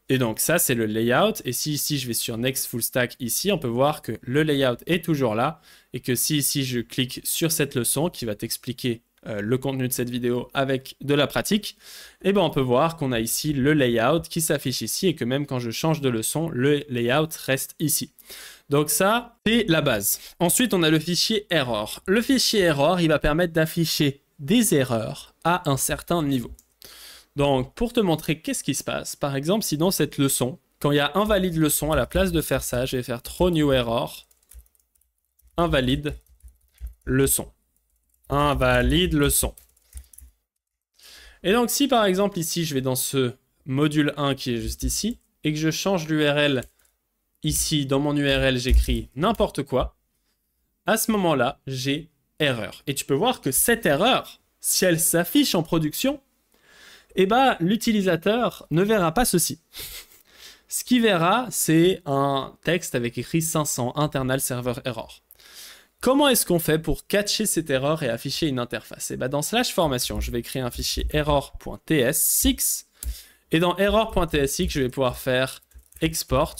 Et donc ça, c'est le layout. Et si ici, je vais sur Next Full Stack ici, on peut voir que le layout est toujours là. Et que si ici, je clique sur cette leçon qui va t'expliquer le contenu de cette vidéo avec de la pratique, on peut voir qu'on a ici le layout qui s'affiche ici et que même quand je change de leçon, le layout reste ici. Donc ça, c'est la base. Ensuite, on a le fichier error. Le fichier error, il va permettre d'afficher des erreurs à un certain niveau. Donc, pour te montrer qu'est-ce qui se passe, par exemple, si dans cette leçon, quand il y a invalide leçon, à la place de faire ça, je vais faire throw new error, invalide leçon. Invalide leçon. Et donc, si par exemple, ici, je vais dans ce module 1 qui est juste ici, et que je change l'URL ici, dans mon URL, j'écris n'importe quoi, à ce moment-là, j'ai erreur. Et tu peux voir que cette erreur, si elle s'affiche en production, eh ben, l'utilisateur ne verra pas ceci. Ce qu'il verra, c'est un texte avec écrit 500 internal server error. Comment est-ce qu'on fait pour catcher cette erreur et afficher une interface? Et ben dans /formation, je vais créer un fichier error.tsx et dans error.tsx, je vais pouvoir faire export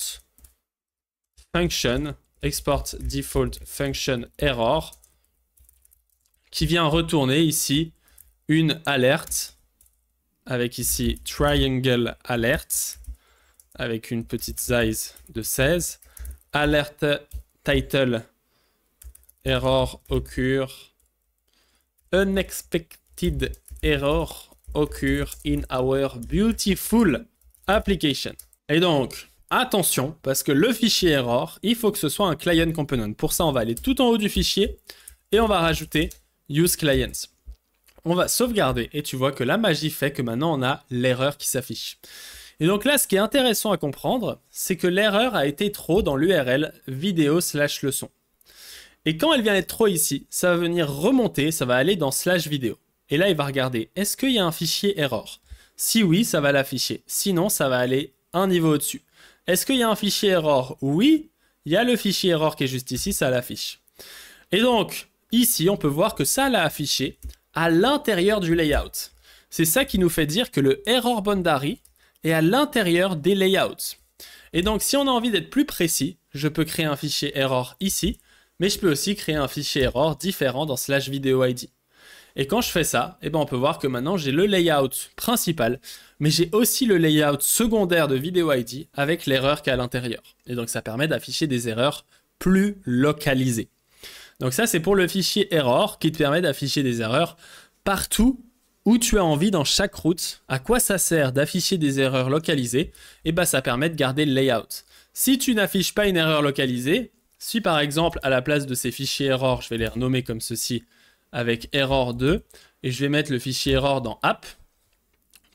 function, export default function error qui vient retourner ici une alerte avec ici triangle alert avec une petite size de 16, alert title error occur, unexpected error occur in our beautiful application. Et donc, attention, parce que le fichier error, il faut que ce soit un client component. Pour ça, on va aller tout en haut du fichier et on va rajouter use clients. On va sauvegarder et tu vois que la magie fait que maintenant on a l'erreur qui s'affiche. Et donc là, ce qui est intéressant à comprendre, c'est que l'erreur a été trop dans l'URL vidéo/leçon. Et quand elle vient être trop ici, ça va venir remonter, ça va aller dans /vidéo. Et là, il va regarder, est-ce qu'il y a un fichier error? Si oui, ça va l'afficher. Sinon, ça va aller un niveau au-dessus. Est-ce qu'il y a un fichier error? Oui, il y a le fichier error qui est juste ici, ça l'affiche. Et donc, ici, on peut voir que ça l'a affiché à l'intérieur du layout. C'est ça qui nous fait dire que le error boundary est à l'intérieur des layouts. Et donc, si on a envie d'être plus précis, je peux créer un fichier error ici, mais je peux aussi créer un fichier error différent dans /videoid. Et quand je fais ça, eh ben on peut voir que maintenant j'ai le layout principal, mais j'ai aussi le layout secondaire de videoid avec l'erreur qui est à l'intérieur. Et donc ça permet d'afficher des erreurs plus localisées. Donc ça c'est pour le fichier error qui te permet d'afficher des erreurs partout où tu as envie dans chaque route. À quoi ça sert d'afficher des erreurs localisées? Eh ben ça permet de garder le layout. Si tu n'affiches pas une erreur localisée, si par exemple à la place de ces fichiers error, je vais les renommer comme ceci avec error2 et je vais mettre le fichier error dans app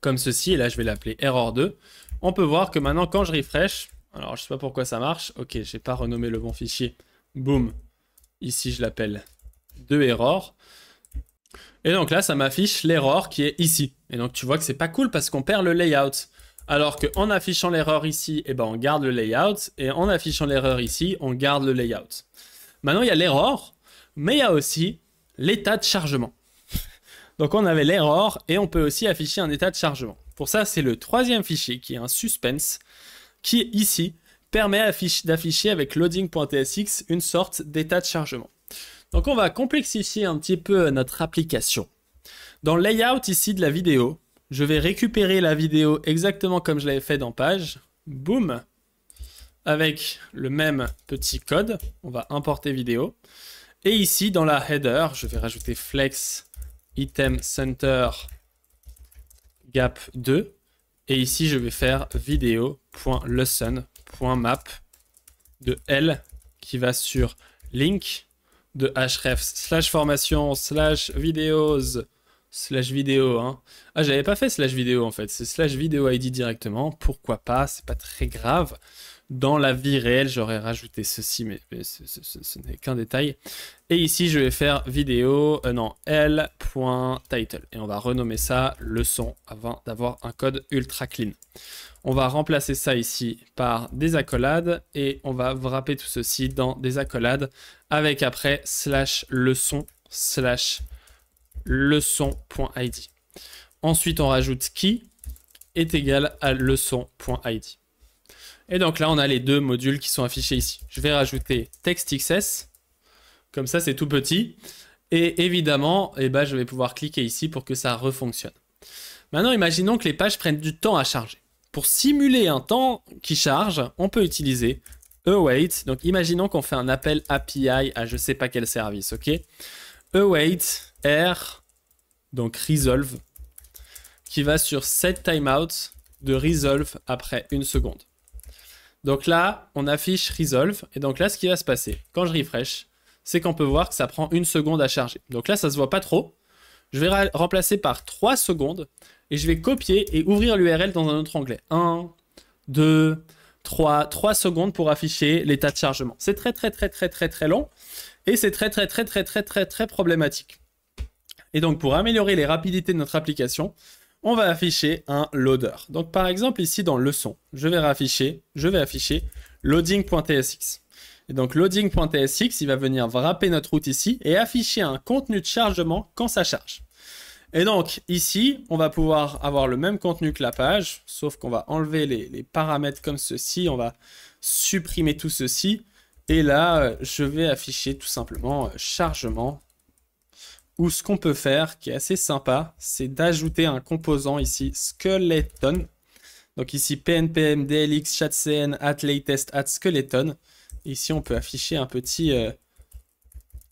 comme ceci et là je vais l'appeler error2. On peut voir que maintenant quand je refresh, alors je sais pas pourquoi ça marche, ok j'ai pas renommé le bon fichier, boum, ici je l'appelle 2error et donc là ça m'affiche l'error qui est ici et donc tu vois que c'est pas cool parce qu'on perd le layout. Alors qu'en affichant l'erreur ici, eh ben on garde le layout. Et en affichant l'erreur ici, on garde le layout. Maintenant, il y a l'error, mais il y a aussi l'état de chargement. Donc on avait l'error et on peut aussi afficher un état de chargement. Pour ça, c'est le troisième fichier qui est un suspense, qui ici permet d'afficher avec loading.tsx une sorte d'état de chargement. Donc on va complexifier un petit peu notre application. Dans le layout ici de la vidéo, je vais récupérer la vidéo exactement comme je l'avais fait dans page. Boum. Avec le même petit code. On va importer vidéo. Et ici, dans la header, je vais rajouter flex item center gap 2. Et ici, je vais faire video.lesson.map de L qui va sur link de href /formation /videos /vidéo, hein. Ah, j'avais pas fait /vidéo en fait, c'est /videoid directement. Pourquoi pas, c'est pas très grave. Dans la vie réelle, j'aurais rajouté ceci, mais ce n'est qu'un détail. Et ici, je vais faire vidéo, l.title. Et on va renommer ça leçon avant d'avoir un code ultra clean. On va remplacer ça ici par des accolades et on va wrapper tout ceci dans des accolades avec après /leçon /leçon.id. Ensuite, on rajoute qui est égal à leçon.id. Et donc là, on a les deux modules qui sont affichés ici. Je vais rajouter textxs. Comme ça, c'est tout petit. Et évidemment, je vais pouvoir cliquer ici pour que ça refonctionne. Maintenant, imaginons que les pages prennent du temps à charger. Pour simuler un temps qui charge, on peut utiliser await. Donc, imaginons qu'on fait un appel API à je ne sais pas quel service, ok? Await R, donc resolve, qui va sur set timeout de resolve après 1 seconde. Donc là, on affiche resolve. Et donc là, ce qui va se passer, quand je refresh, c'est qu'on peut voir que ça prend 1 seconde à charger. Donc là, ça ne se voit pas trop. Je vais remplacer par 3 secondes. Et je vais copier et ouvrir l'URL dans un autre onglet. 1, 2, 3 secondes pour afficher l'état de chargement. C'est très long et c'est très problématique. Et donc pour améliorer les rapidités de notre application, on va afficher un loader. Donc par exemple ici dans leçon, je vais afficher loading.tsx. Et donc loading.tsx, il va venir wrapper notre route ici et afficher un contenu de chargement quand ça charge. Et donc ici, on va pouvoir avoir le même contenu que la page, sauf qu'on va enlever les paramètres comme ceci, on va supprimer tout ceci. Et là, je vais afficher tout simplement chargement. Ou ce qu'on peut faire, qui est assez sympa, c'est d'ajouter un composant ici, skeleton. Donc ici, pnpm, dlx, chatcn, @latest, @skeleton. Ici, on peut afficher un petit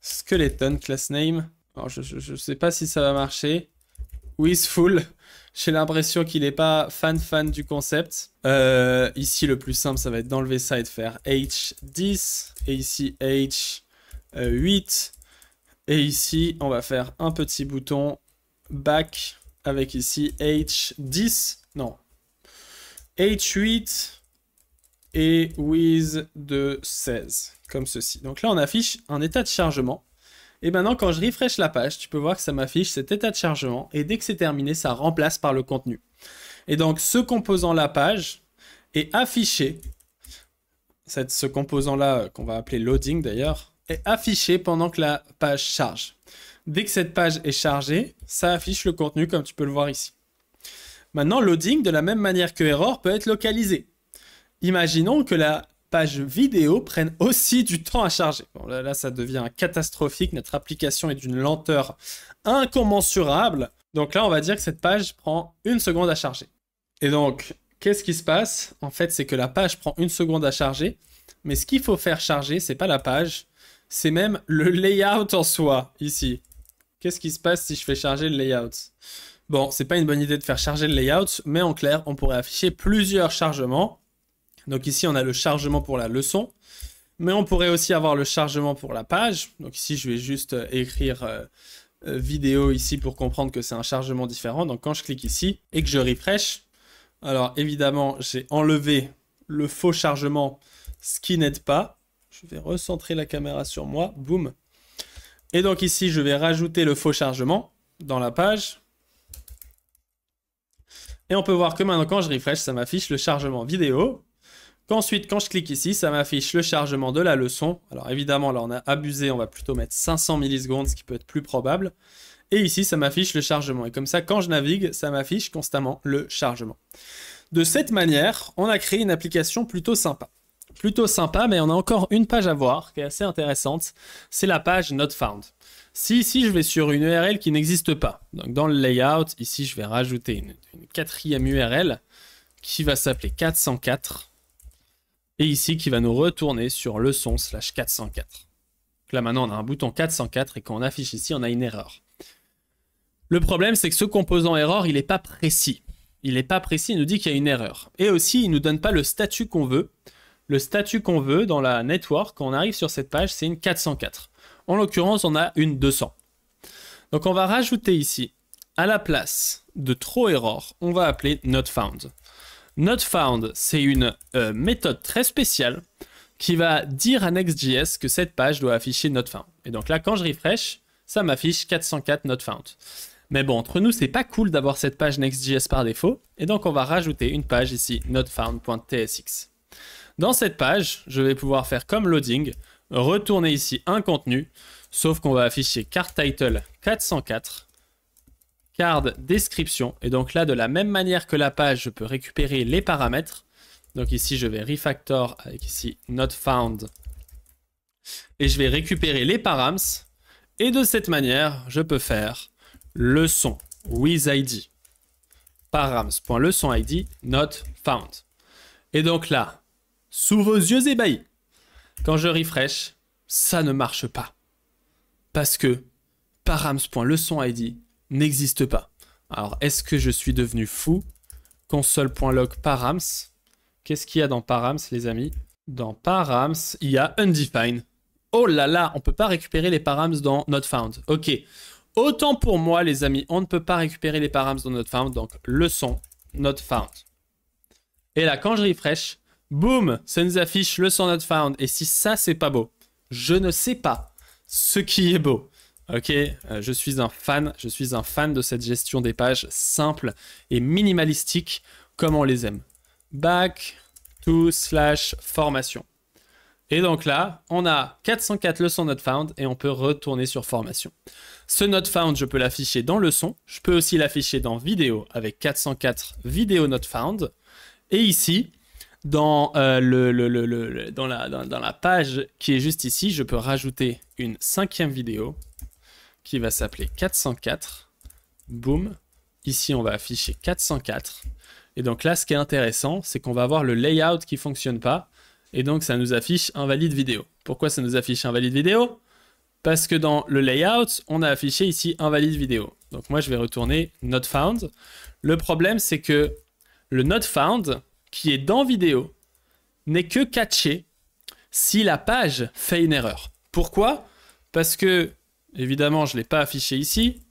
skeleton class name. Alors, je ne sais pas si ça va marcher. Wishful. J'ai l'impression qu'il n'est pas fan du concept. Ici, le plus simple, ça va être d'enlever ça et de faire H10. Et ici, H8. Et ici, on va faire un petit bouton back avec ici H10. Non. H8 et with de 16. Comme ceci. Donc là, on affiche un état de chargement. Et maintenant, quand je refresh la page, tu peux voir que ça m'affiche cet état de chargement. Et dès que c'est terminé, ça remplace par le contenu. Et donc, ce composant-là, page, est affiché. Ce composant-là, qu'on va appeler loading d'ailleurs, est affiché pendant que la page charge. Dès que cette page est chargée, ça affiche le contenu comme tu peux le voir ici. Maintenant, loading, de la même manière que error, peut être localisé. Imaginons que la page vidéo prenne aussi du temps à charger. Bon, là, ça devient catastrophique. Notre application est d'une lenteur incommensurable. Donc là, on va dire que cette page prend 1 seconde à charger. Et donc, qu'est-ce qui se passe? En fait, c'est que la page prend 1 seconde à charger. Mais ce qu'il faut faire charger, c'est pas la page. C'est même le layout en soi, ici. Qu'est-ce qui se passe si je fais charger le layout? Bon, c'est pas une bonne idée de faire charger le layout, mais en clair, on pourrait afficher plusieurs chargements. Donc ici, on a le chargement pour la leçon, mais on pourrait aussi avoir le chargement pour la page. Donc ici, je vais juste écrire vidéo ici pour comprendre que c'est un chargement différent. Donc quand je clique ici et que je refresh, alors évidemment, j'ai enlevé le faux chargement, ce qui n'aide pas. Je vais recentrer la caméra sur moi, boum. Et donc ici, je vais rajouter le faux chargement dans la page. Et on peut voir que maintenant, quand je refresh, ça m'affiche le chargement vidéo. Qu'ensuite, quand je clique ici, ça m'affiche le chargement de la leçon. Alors évidemment, là, on a abusé, on va plutôt mettre 500 millisecondes, ce qui peut être plus probable. Et ici, ça m'affiche le chargement. Et comme ça, quand je navigue, ça m'affiche constamment le chargement. De cette manière, on a créé une application plutôt sympa. Plutôt sympa, mais on a encore une page à voir qui est assez intéressante. C'est la page Not Found. Si ici, je vais sur une URL qui n'existe pas. Donc dans le layout, ici, je vais rajouter une 4e URL qui va s'appeler 404. Et ici, qui va nous retourner sur leçon/404. Là, maintenant, on a un bouton 404 et quand on affiche ici, on a une erreur. Le problème, c'est que ce composant erreur, il n'est pas précis. Il n'est pas précis, il nous dit qu'il y a une erreur. Et aussi, il ne nous donne pas le statut qu'on veut. Le statut qu'on veut dans la network, quand on arrive sur cette page, c'est une 404. En l'occurrence, on a une 200. Donc, on va rajouter ici, à la place de throw error, on va appeler not found. Not found, c'est une méthode très spéciale qui va dire à Next.js que cette page doit afficher not found. Et donc là, quand je refresh, ça m'affiche 404 not found. Mais bon, entre nous, c'est pas cool d'avoir cette page Next.js par défaut. Et donc, on va rajouter une page ici, notfound.tsx. Dans cette page, je vais pouvoir faire comme loading, retourner ici un contenu, sauf qu'on va afficher card title 404, card description. Et donc là, de la même manière que la page, je peux récupérer les paramètres. Donc ici, je vais refactor avec ici not found. Et je vais récupérer les params. Et de cette manière, je peux faire leçon with id params.leçonid not found. Et donc là, sous vos yeux ébahis, quand je refresh, ça ne marche pas. Parce que params.leçonid n'existe pas. Alors, est-ce que je suis devenu fou? Console.log params. Qu'est-ce qu'il y a dans params, les amis? Dans params, il y a undefined. Oh là là, on ne peut pas récupérer les params dans not found. Ok. Autant pour moi, les amis, on ne peut pas récupérer les params dans not found. Donc, leçon not found. Et là, quand je refresh, Boum, ça nous affiche le son not found. Et si ça, c'est pas beau, je ne sais pas ce qui est beau. Ok, je suis un fan de cette gestion des pages simple et minimalistique comme on les aime. Back to / formation. Et donc là, on a 404 leçons not found et on peut retourner sur formation. Ce not found, je peux l'afficher dans leçon. Je peux aussi l'afficher dans vidéo avec 404 vidéo not found. Et ici, dans la page qui est juste ici, je peux rajouter une 5e vidéo qui va s'appeler 404. Boum. Ici, on va afficher 404. Et donc là, ce qui est intéressant, c'est qu'on va avoir le layout qui ne fonctionne pas. Et donc, ça nous affiche invalide vidéo. Pourquoi ça nous affiche invalide vidéo? Parce que dans le layout, on a affiché ici invalide vidéo. Donc moi, je vais retourner not found. Le problème, c'est que le not found, qui est dans vidéo, n'est que catché si la page fait une erreur. Pourquoi? Parce que, évidemment, je ne l'ai pas affiché ici,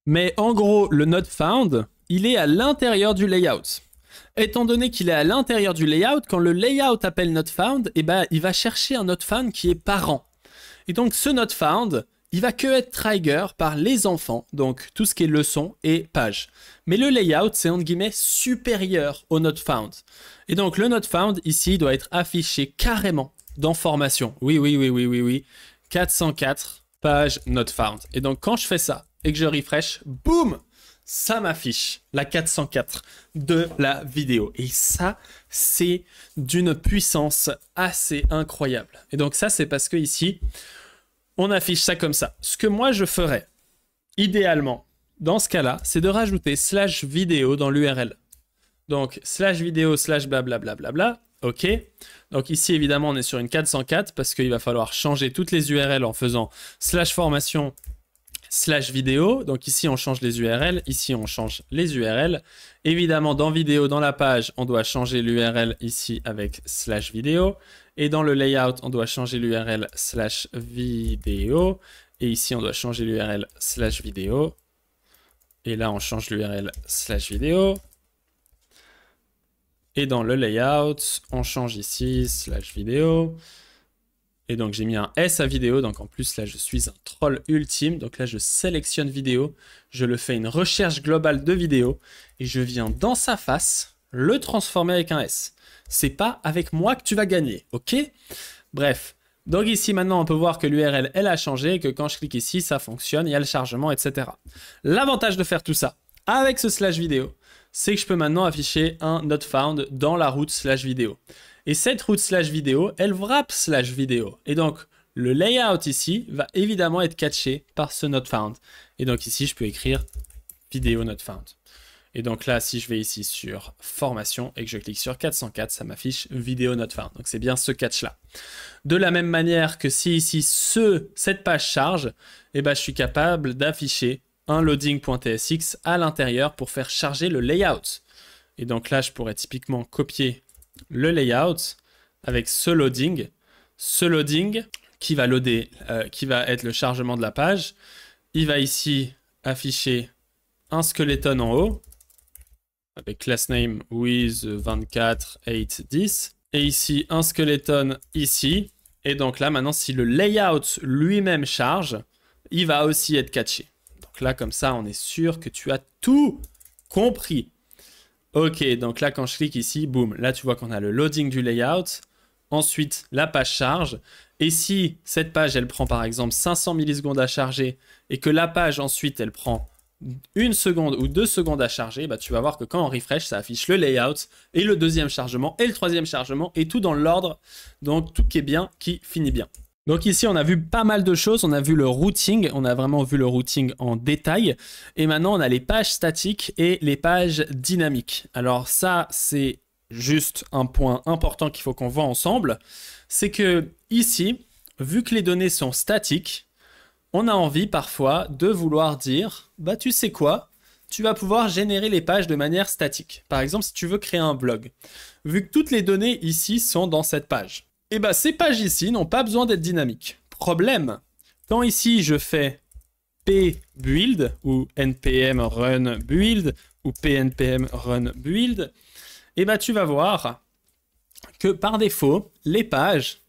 mais en gros, le not found, il est à l'intérieur du layout. Étant donné qu'il est à l'intérieur du layout, quand le layout appelle not found, eh ben, il va chercher un not found qui est parent. Et donc ce not found, il va que être trigger par les enfants, donc tout ce qui est leçon et page. Mais le layout, c'est entre guillemets supérieur au not found. Et donc le not found ici doit être affiché carrément dans formation. Oui. 404 page not found. Et donc quand je fais ça et que je refresh, boum, ça m'affiche la 404 de la vidéo. Et ça, c'est d'une puissance assez incroyable. Et donc ça, c'est parce que ici, on affiche ça comme ça. Ce que moi, je ferais, idéalement, dans ce cas-là, c'est de rajouter /vidéo dans l'URL. Donc, /vidéo /blablabla. OK. Donc ici, évidemment, on est sur une 404 parce qu'il va falloir changer toutes les URL en faisant /formation /vidéo. Donc ici, on change les URL. Ici, on change les URL. Évidemment, dans vidéo, dans la page, on doit changer l'URL ici avec /vidéo. Et dans le layout, on doit changer l'URL /vidéo. Et ici, on doit changer l'URL /vidéo. Et là, on change l'URL /vidéo. Et dans le layout, on change ici /vidéo. Et donc, j'ai mis un S à vidéo. Donc, en plus, là, je suis un troll ultime. Donc là, je sélectionne vidéo. Je le fais une recherche globale de vidéo. Et je viens dans sa face le transformer avec un S. C'est pas avec moi que tu vas gagner, ok? Bref. Donc ici, maintenant, on peut voir que l'URL, elle a changé et que quand je clique ici, ça fonctionne. Il y a le chargement, etc. L'avantage de faire tout ça avec ce /vidéo, c'est que je peux maintenant afficher un not found dans la route /vidéo. Et cette route /vidéo, elle wrap /vidéo. Et donc, le layout ici va évidemment être catché par ce not found. Et donc ici, je peux écrire vidéo not found. Et donc là, si je vais ici sur formation et que je clique sur 404, ça m'affiche vidéo not found. Donc c'est bien ce catch-là. De la même manière que si ici cette page charge, eh ben, je suis capable d'afficher un loading.tsx à l'intérieur pour faire charger le layout. Et donc là, je pourrais typiquement copier le layout avec ce loading qui va loader, qui va être le chargement de la page. Il va ici afficher un skeleton en haut avec class name with 24 8 10 et ici un skeleton ici. Et donc là maintenant, si le layout lui-même charge, il va aussi être catché. Donc là, comme ça, on est sûr que tu as tout compris. Ok, donc là, quand je clique ici, boum, là, tu vois qu'on a le loading du layout. Ensuite, la page charge. Et si cette page, elle prend par exemple 500 millisecondes à charger et que la page, ensuite, elle prend 1 seconde ou 2 secondes à charger, bah, tu vas voir que quand on refresh, ça affiche le layout et le deuxième chargement et le troisième chargement et tout dans l'ordre. Donc, tout qui est bien, qui finit bien. Donc ici, on a vu pas mal de choses. On a vu le routing, on a vraiment vu le routing en détail. Et maintenant, on a les pages statiques et les pages dynamiques. Alors ça, c'est juste un point important qu'il faut qu'on voit ensemble. C'est que ici, vu que les données sont statiques, on a envie parfois de vouloir dire, bah tu sais quoi, tu vas pouvoir générer les pages de manière statique. Par exemple, si tu veux créer un blog, vu que toutes les données ici sont dans cette page. Et bah ces pages ici n'ont pas besoin d'être dynamiques. Problème, quand ici je fais pbuild ou npm run build ou pnpm run build, et bah tu vas voir que par défaut, les pages,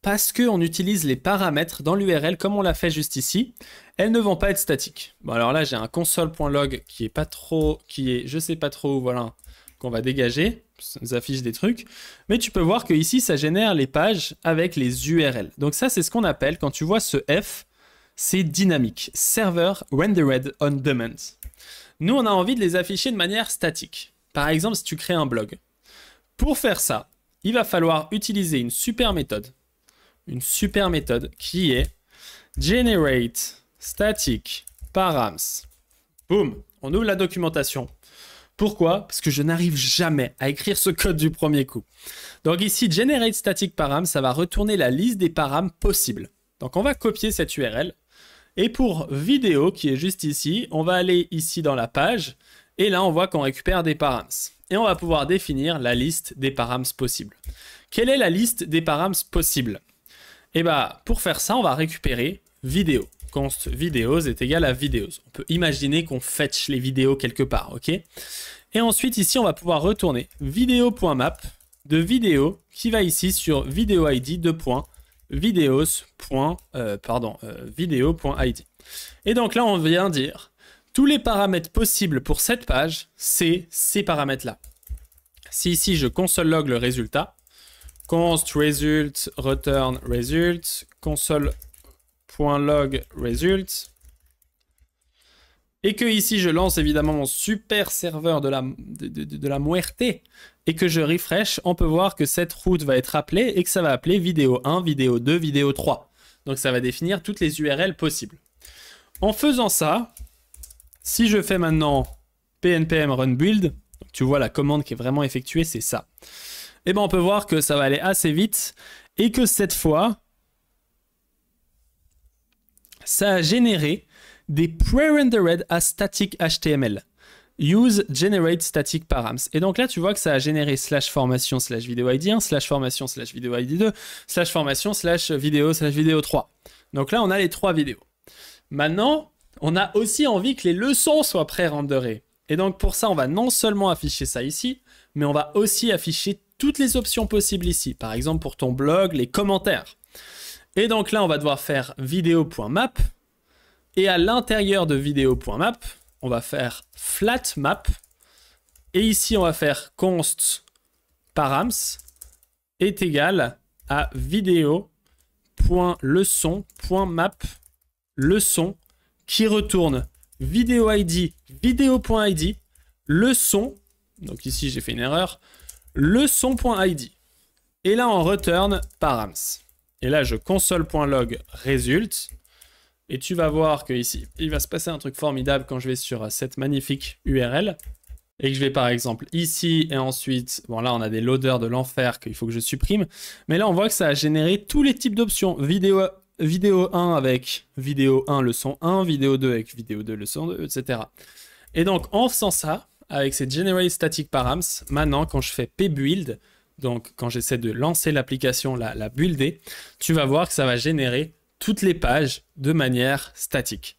parce qu'on utilise les paramètres dans l'URL comme on l'a fait juste ici, elles ne vont pas être statiques. Bon alors là j'ai un console.log qui est pas trop, je sais pas trop où, voilà, qu'on va dégager, ça nous affiche des trucs, mais tu peux voir que ici ça génère les pages avec les URL. Donc ça c'est ce qu'on appelle, quand tu vois ce F, c'est dynamique, Server Rendered on Demand. Nous on a envie de les afficher de manière statique. Par exemple si tu crées un blog. Pour faire ça, il va falloir utiliser une super méthode qui est generate static params. Boum, on ouvre la documentation. Pourquoi? Parce que je n'arrive jamais à écrire ce code du premier coup. Donc ici, generate static params, ça va retourner la liste des params possibles. Donc on va copier cette URL. Et pour vidéo, qui est juste ici, on va aller ici dans la page. Et là, on voit qu'on récupère des params. Et on va pouvoir définir la liste des params possibles. Quelle est la liste des params possibles? Et bah, pour faire ça, on va récupérer vidéo. Const videos est égal à videos. On peut imaginer qu'on fetch les vidéos quelque part, ok? Et ensuite, ici, on va pouvoir retourner vidéo.map de vidéo qui va ici sur videoid vidéo.id. Et donc là, on vient dire tous les paramètres possibles pour cette page, c'est ces paramètres-là. Si ici, je console log le résultat, const result return result console.log result, et que ici je lance évidemment mon super serveur de la muerte et que je refresh, on peut voir que cette route va être appelée et que ça va appeler vidéo 1, vidéo 2, vidéo 3. Donc ça va définir toutes les URL possibles. En faisant ça, si je fais maintenant pnpm run build, tu vois la commande qui est vraiment effectuée, c'est ça. Et ben on peut voir que ça va aller assez vite et que cette fois, ça a généré des pre-rendered as static HTML. Use generate static params. Et donc là, tu vois que ça a généré /formation /vidéo id 1, /formation /vidéo id 2, /formation /vidéo 3. Donc là, on a les 3 vidéos. Maintenant, on a aussi envie que les leçons soient pré-renderées. Et donc pour ça, on va non seulement afficher ça ici, mais on va aussi afficher toutes les options possibles ici. Par exemple, pour ton blog, les commentaires. Et donc là, on va devoir faire vidéo.map. Et à l'intérieur de vidéo.map, on va faire flatMap. Et ici, on va faire const params est égal à vidéo.leçon.map leçon qui retourne vidéo.id vidéo.id leçon. Donc ici, j'ai fait une erreur. Leçon.id. Et là, on return params. Et là, je console.log result. Et tu vas voir que ici, il va se passer un truc formidable quand je vais sur cette magnifique URL. Et que je vais par exemple ici et ensuite, bon là on a des loaders de l'enfer qu'il faut que je supprime. Mais là on voit que ça a généré tous les types d'options. Vidéo 1 avec vidéo 1 leçon 1, vidéo 2 avec vidéo 2 leçon 2, etc. Et donc en faisant ça, avec ces generate static params, maintenant quand je fais pbuild, donc quand j'essaie de lancer l'application, la builder, tu vas voir que ça va générer toutes les pages de manière statique.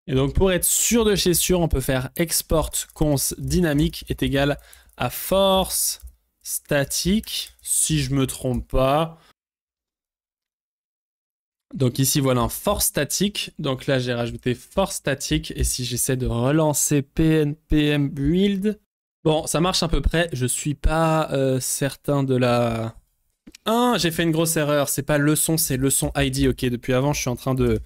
Et donc pour être sûr de chez sûr, on peut faire export cons dynamique est égal à force statique, si je me trompe pas. Donc ici voilà un force statique, donc là j'ai rajouté force statique et si j'essaie de relancer pnpm build, bon ça marche à peu près, je suis pas certain de la... j'ai fait une grosse erreur, c'est pas leçon, c'est leçon ID. Ok, depuis avant, je suis en train de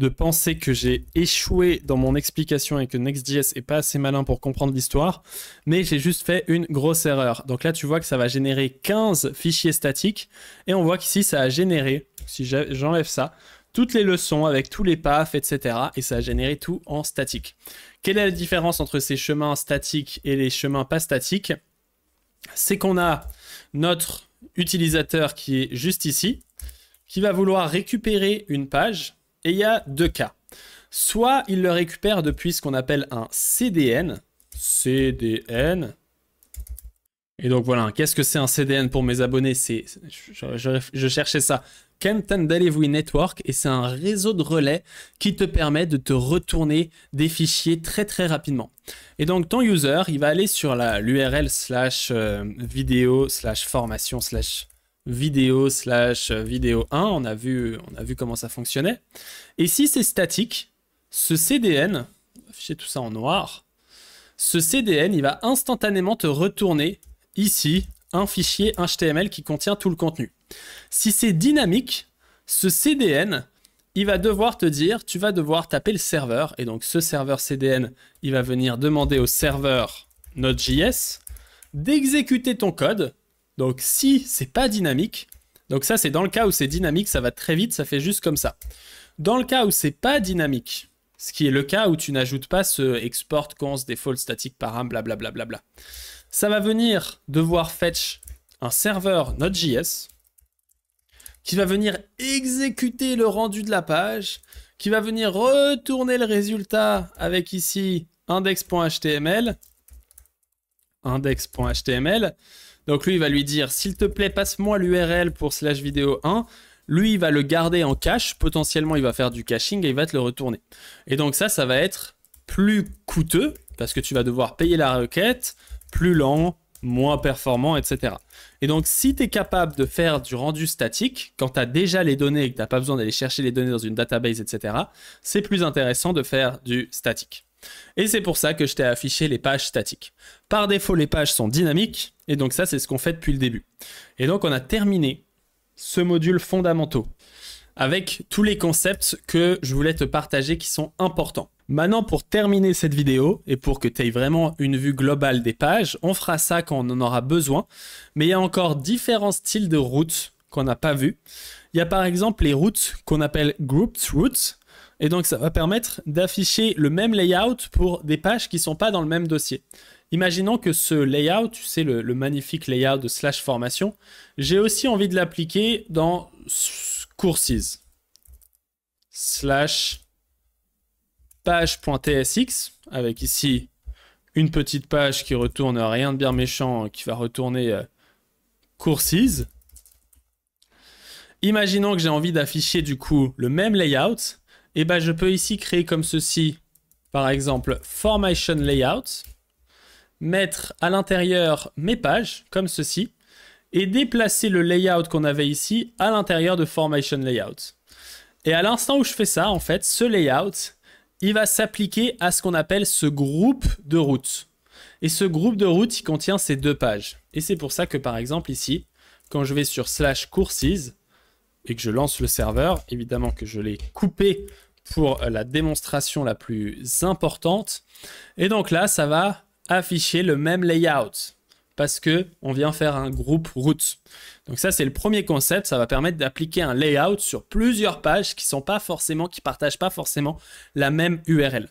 penser que j'ai échoué dans mon explication et que Next.js est pas assez malin pour comprendre l'histoire, mais j'ai juste fait une grosse erreur. Donc là, tu vois que ça va générer 15 fichiers statiques et on voit qu'ici, ça a généré, si j'enlève ça, toutes les leçons avec tous les paths, etc. et ça a généré tout en statique. Quelle est la différence entre ces chemins statiques et les chemins pas statiques? C'est qu'on a notre utilisateur qui est juste ici, qui va vouloir récupérer une page, et il y a deux cas. Soit il le récupère depuis ce qu'on appelle un CDN, Et donc voilà, qu'est-ce que c'est un CDN pour mes abonnés? Je cherchais ça. Content Delivery Network, et c'est un réseau de relais qui te permet de te retourner des fichiers très très rapidement. Et donc ton user, il va aller sur l'URL /vidéo /formation /vidéo /vidéo 1. On a vu comment ça fonctionnait. Et si c'est statique, ce CDN, afficher tout ça en noir, ce CDN, il va instantanément te retourner ici un fichier HTML qui contient tout le contenu. Si c'est dynamique, ce CDN, il va devoir te dire, tu vas devoir taper le serveur, et donc ce serveur CDN, il va venir demander au serveur Node.js d'exécuter ton code. Donc si c'est pas dynamique, donc ça c'est dans le cas où c'est dynamique, ça va très vite, ça fait juste comme ça. Dans le cas où c'est pas dynamique, ce qui est le cas où tu n'ajoutes pas ce export const default static param blablabla, ça va venir devoir fetch un serveur Node.js qui va venir exécuter le rendu de la page, qui va venir retourner le résultat avec ici index.html. Donc lui, il va lui dire, s'il te plaît, passe-moi l'URL pour /vidéo 1. Lui, il va le garder en cache. Potentiellement, il va faire du caching et il va te le retourner. Et donc ça va être plus coûteux parce que tu vas devoir payer la requête, plus lent, moins performant, etc. Et donc, si tu es capable de faire du rendu statique, quand tu as déjà les données et que tu n'as pas besoin d'aller chercher les données dans une database, etc., c'est plus intéressant de faire du statique. Et c'est pour ça que je t'ai affiché les pages statiques. Par défaut, les pages sont dynamiques, et donc ça, c'est ce qu'on fait depuis le début. Et donc, on a terminé ce module fondamentaux avec tous les concepts que je voulais te partager qui sont importants. Maintenant, pour terminer cette vidéo et pour que tu aies vraiment une vue globale des pages, on fera ça quand on en aura besoin. Mais il y a encore différents styles de routes qu'on n'a pas vus. Il y a par exemple les routes qu'on appelle grouped routes. Et donc, ça va permettre d'afficher le même layout pour des pages qui ne sont pas dans le même dossier. Imaginons que ce layout, tu sais, le magnifique layout de /formation, j'ai aussi envie de l'appliquer dans courses /page.tsx avec ici une petite page qui retourne rien de bien méchant, qui va retourner courses. Imaginons que j'ai envie d'afficher du coup le même layout, et ben je peux ici créer comme ceci, par exemple formation layout, mettre à l'intérieur mes pages comme ceci, et déplacer le layout qu'on avait ici à l'intérieur de formation layout. Et à l'instant où je fais ça, en fait, ce layout, il va s'appliquer à ce qu'on appelle ce groupe de routes. Et ce groupe de routes, il contient ces deux pages. Et c'est pour ça que, par exemple, ici, quand je vais sur /courses et que je lance le serveur, évidemment que je l'ai coupé pour la démonstration la plus importante. Et donc là, ça va afficher le même layout parce qu'on vient faire un groupe route. Donc ça, c'est le premier concept. Ça va permettre d'appliquer un layout sur plusieurs pages qui partagent pas forcément la même URL.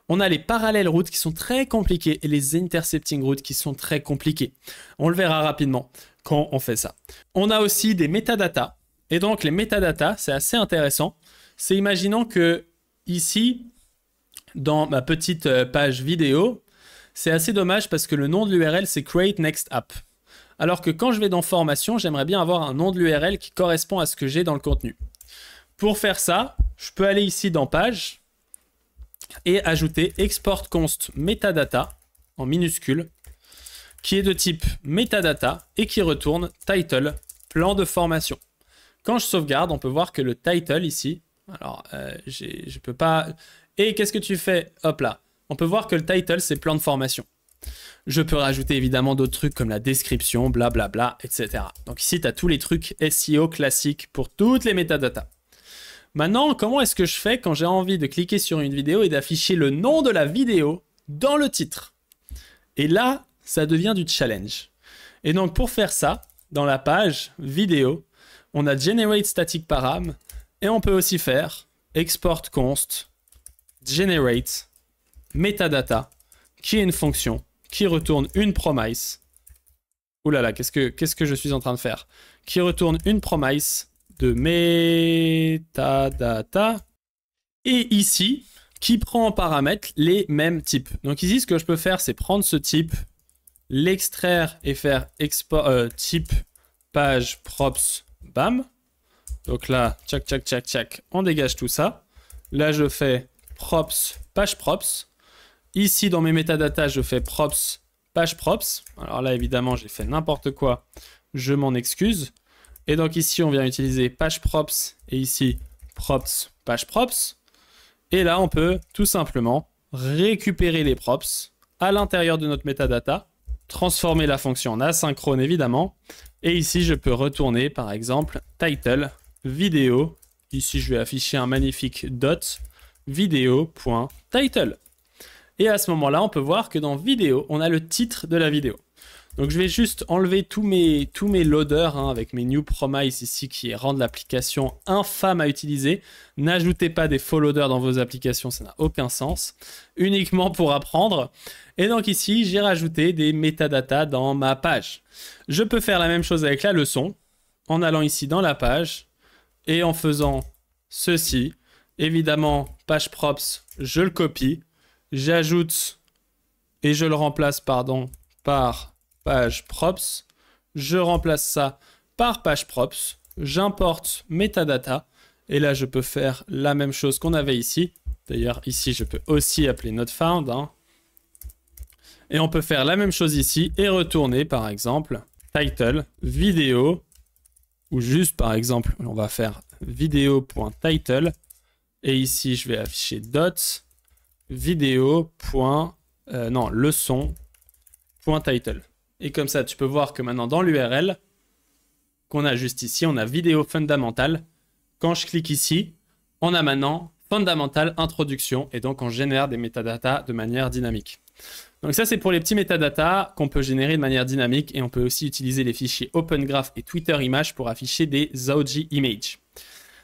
On a les parallèles routes qui sont très compliquées et les intercepting routes qui sont très compliquées. On le verra rapidement quand on fait ça. On a aussi des métadatas. Et donc, les métadatas, c'est assez intéressant. C'est imaginons que ici, dans ma petite page vidéo, c'est assez dommage parce que le nom de l'URL, c'est Create Next App. Alors que quand je vais dans Formation, j'aimerais bien avoir un nom de l'URL qui correspond à ce que j'ai dans le contenu. Pour faire ça, je peux aller ici dans Page et ajouter Export Const Metadata en minuscule, qui est de type Metadata et qui retourne Title, plan de formation. Quand je sauvegarde, on peut voir que le title ici, alors je peux pas... Et qu'est-ce que tu fais? Hop là. On peut voir que le title, c'est plan de formation. Je peux rajouter évidemment d'autres trucs comme la description, blablabla, etc. Donc ici, tu as tous les trucs SEO classiques pour toutes les métadatas. Maintenant, comment est-ce que je fais quand j'ai envie de cliquer sur une vidéo et d'afficher le nom de la vidéo dans le titre? Et là, ça devient du challenge. Et donc pour faire ça, dans la page vidéo, on a Generate Static Param et on peut aussi faire Export Const Generate Metadata, qui est une fonction qui retourne une promise. Ouh là là, qu'est-ce que je suis en train de faire? Qui retourne une promise de metadata et ici, qui prend en paramètre les mêmes types. Donc ici, ce que je peux faire, c'est prendre ce type l'extraire et faire export type page props, bam. Donc là, tchac, tchac, tchac, tchac, on dégage tout ça. Là, je fais props, page props. Ici, dans mes métadatas, je fais props, page props. Alors là, évidemment, j'ai fait n'importe quoi. Je m'en excuse. Et donc ici, on vient utiliser page props et ici, props, page props. Et là, on peut tout simplement récupérer les props à l'intérieur de notre metadata, transformer la fonction en asynchrone évidemment. Et ici, je peux retourner par exemple title, vidéo. Ici, je vais afficher un magnifique dot, vidéo.title. Et à ce moment-là, on peut voir que dans vidéo, on a le titre de la vidéo. Donc je vais juste enlever tous mes loaders avec mes new promise ici qui rendent l'application infâme à utiliser. N'ajoutez pas des faux loaders dans vos applications, ça n'a aucun sens. Uniquement pour apprendre. Et donc ici, j'ai rajouté des métadatas dans ma page. Je peux faire la même chose avec la leçon en allant ici dans la page et en faisant ceci. Évidemment, page props, je le copie. J'ajoute et je le remplace par page props. Je remplace ça par page props. J'importe metadata. Et là, je peux faire la même chose qu'on avait ici. D'ailleurs, ici, je peux aussi appeler notefound. Et on peut faire la même chose ici et retourner, par exemple, title, vidéo. Ou juste, par exemple, on va faire vidéo.title. Et ici, je vais afficher dot. leçon.title. Et comme ça, tu peux voir que maintenant dans l'URL qu'on a juste ici, on a vidéo fondamentale. Quand je clique ici, on a maintenant fondamentale introduction et donc on génère des métadatas de manière dynamique. Donc ça, c'est pour les petits métadatas qu'on peut générer de manière dynamique et on peut aussi utiliser les fichiers Open Graph et Twitter Images pour afficher des OG Images.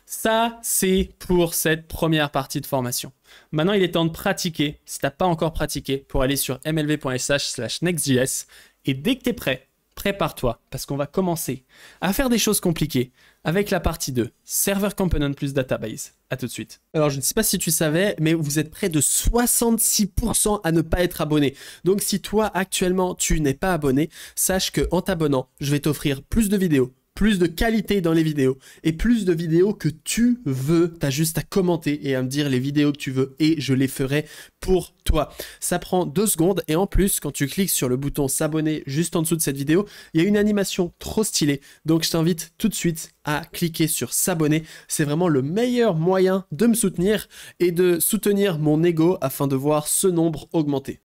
Ça, c'est pour cette première partie de formation. Maintenant, il est temps de pratiquer, si tu n'as pas encore pratiqué, pour aller sur mlv.sh/nextjs. Et dès que tu es prêt, prépare-toi, parce qu'on va commencer à faire des choses compliquées avec la partie 2, Server Component plus Database. À tout de suite. Alors, je ne sais pas si tu savais, mais vous êtes près de 66% à ne pas être abonné. Donc, si toi, actuellement, tu n'es pas abonné, sache qu'en t'abonnant, je vais t'offrir plus de vidéos, plus de qualité dans les vidéos et plus de vidéos que tu veux. Tu as juste à commenter et à me dire les vidéos que tu veux et je les ferai pour toi. Ça prend 2 secondes et en plus, quand tu cliques sur le bouton s'abonner juste en dessous de cette vidéo, il y a une animation trop stylée. Donc, je t'invite tout de suite à cliquer sur s'abonner. C'est vraiment le meilleur moyen de me soutenir et de soutenir mon ego afin de voir ce nombre augmenter.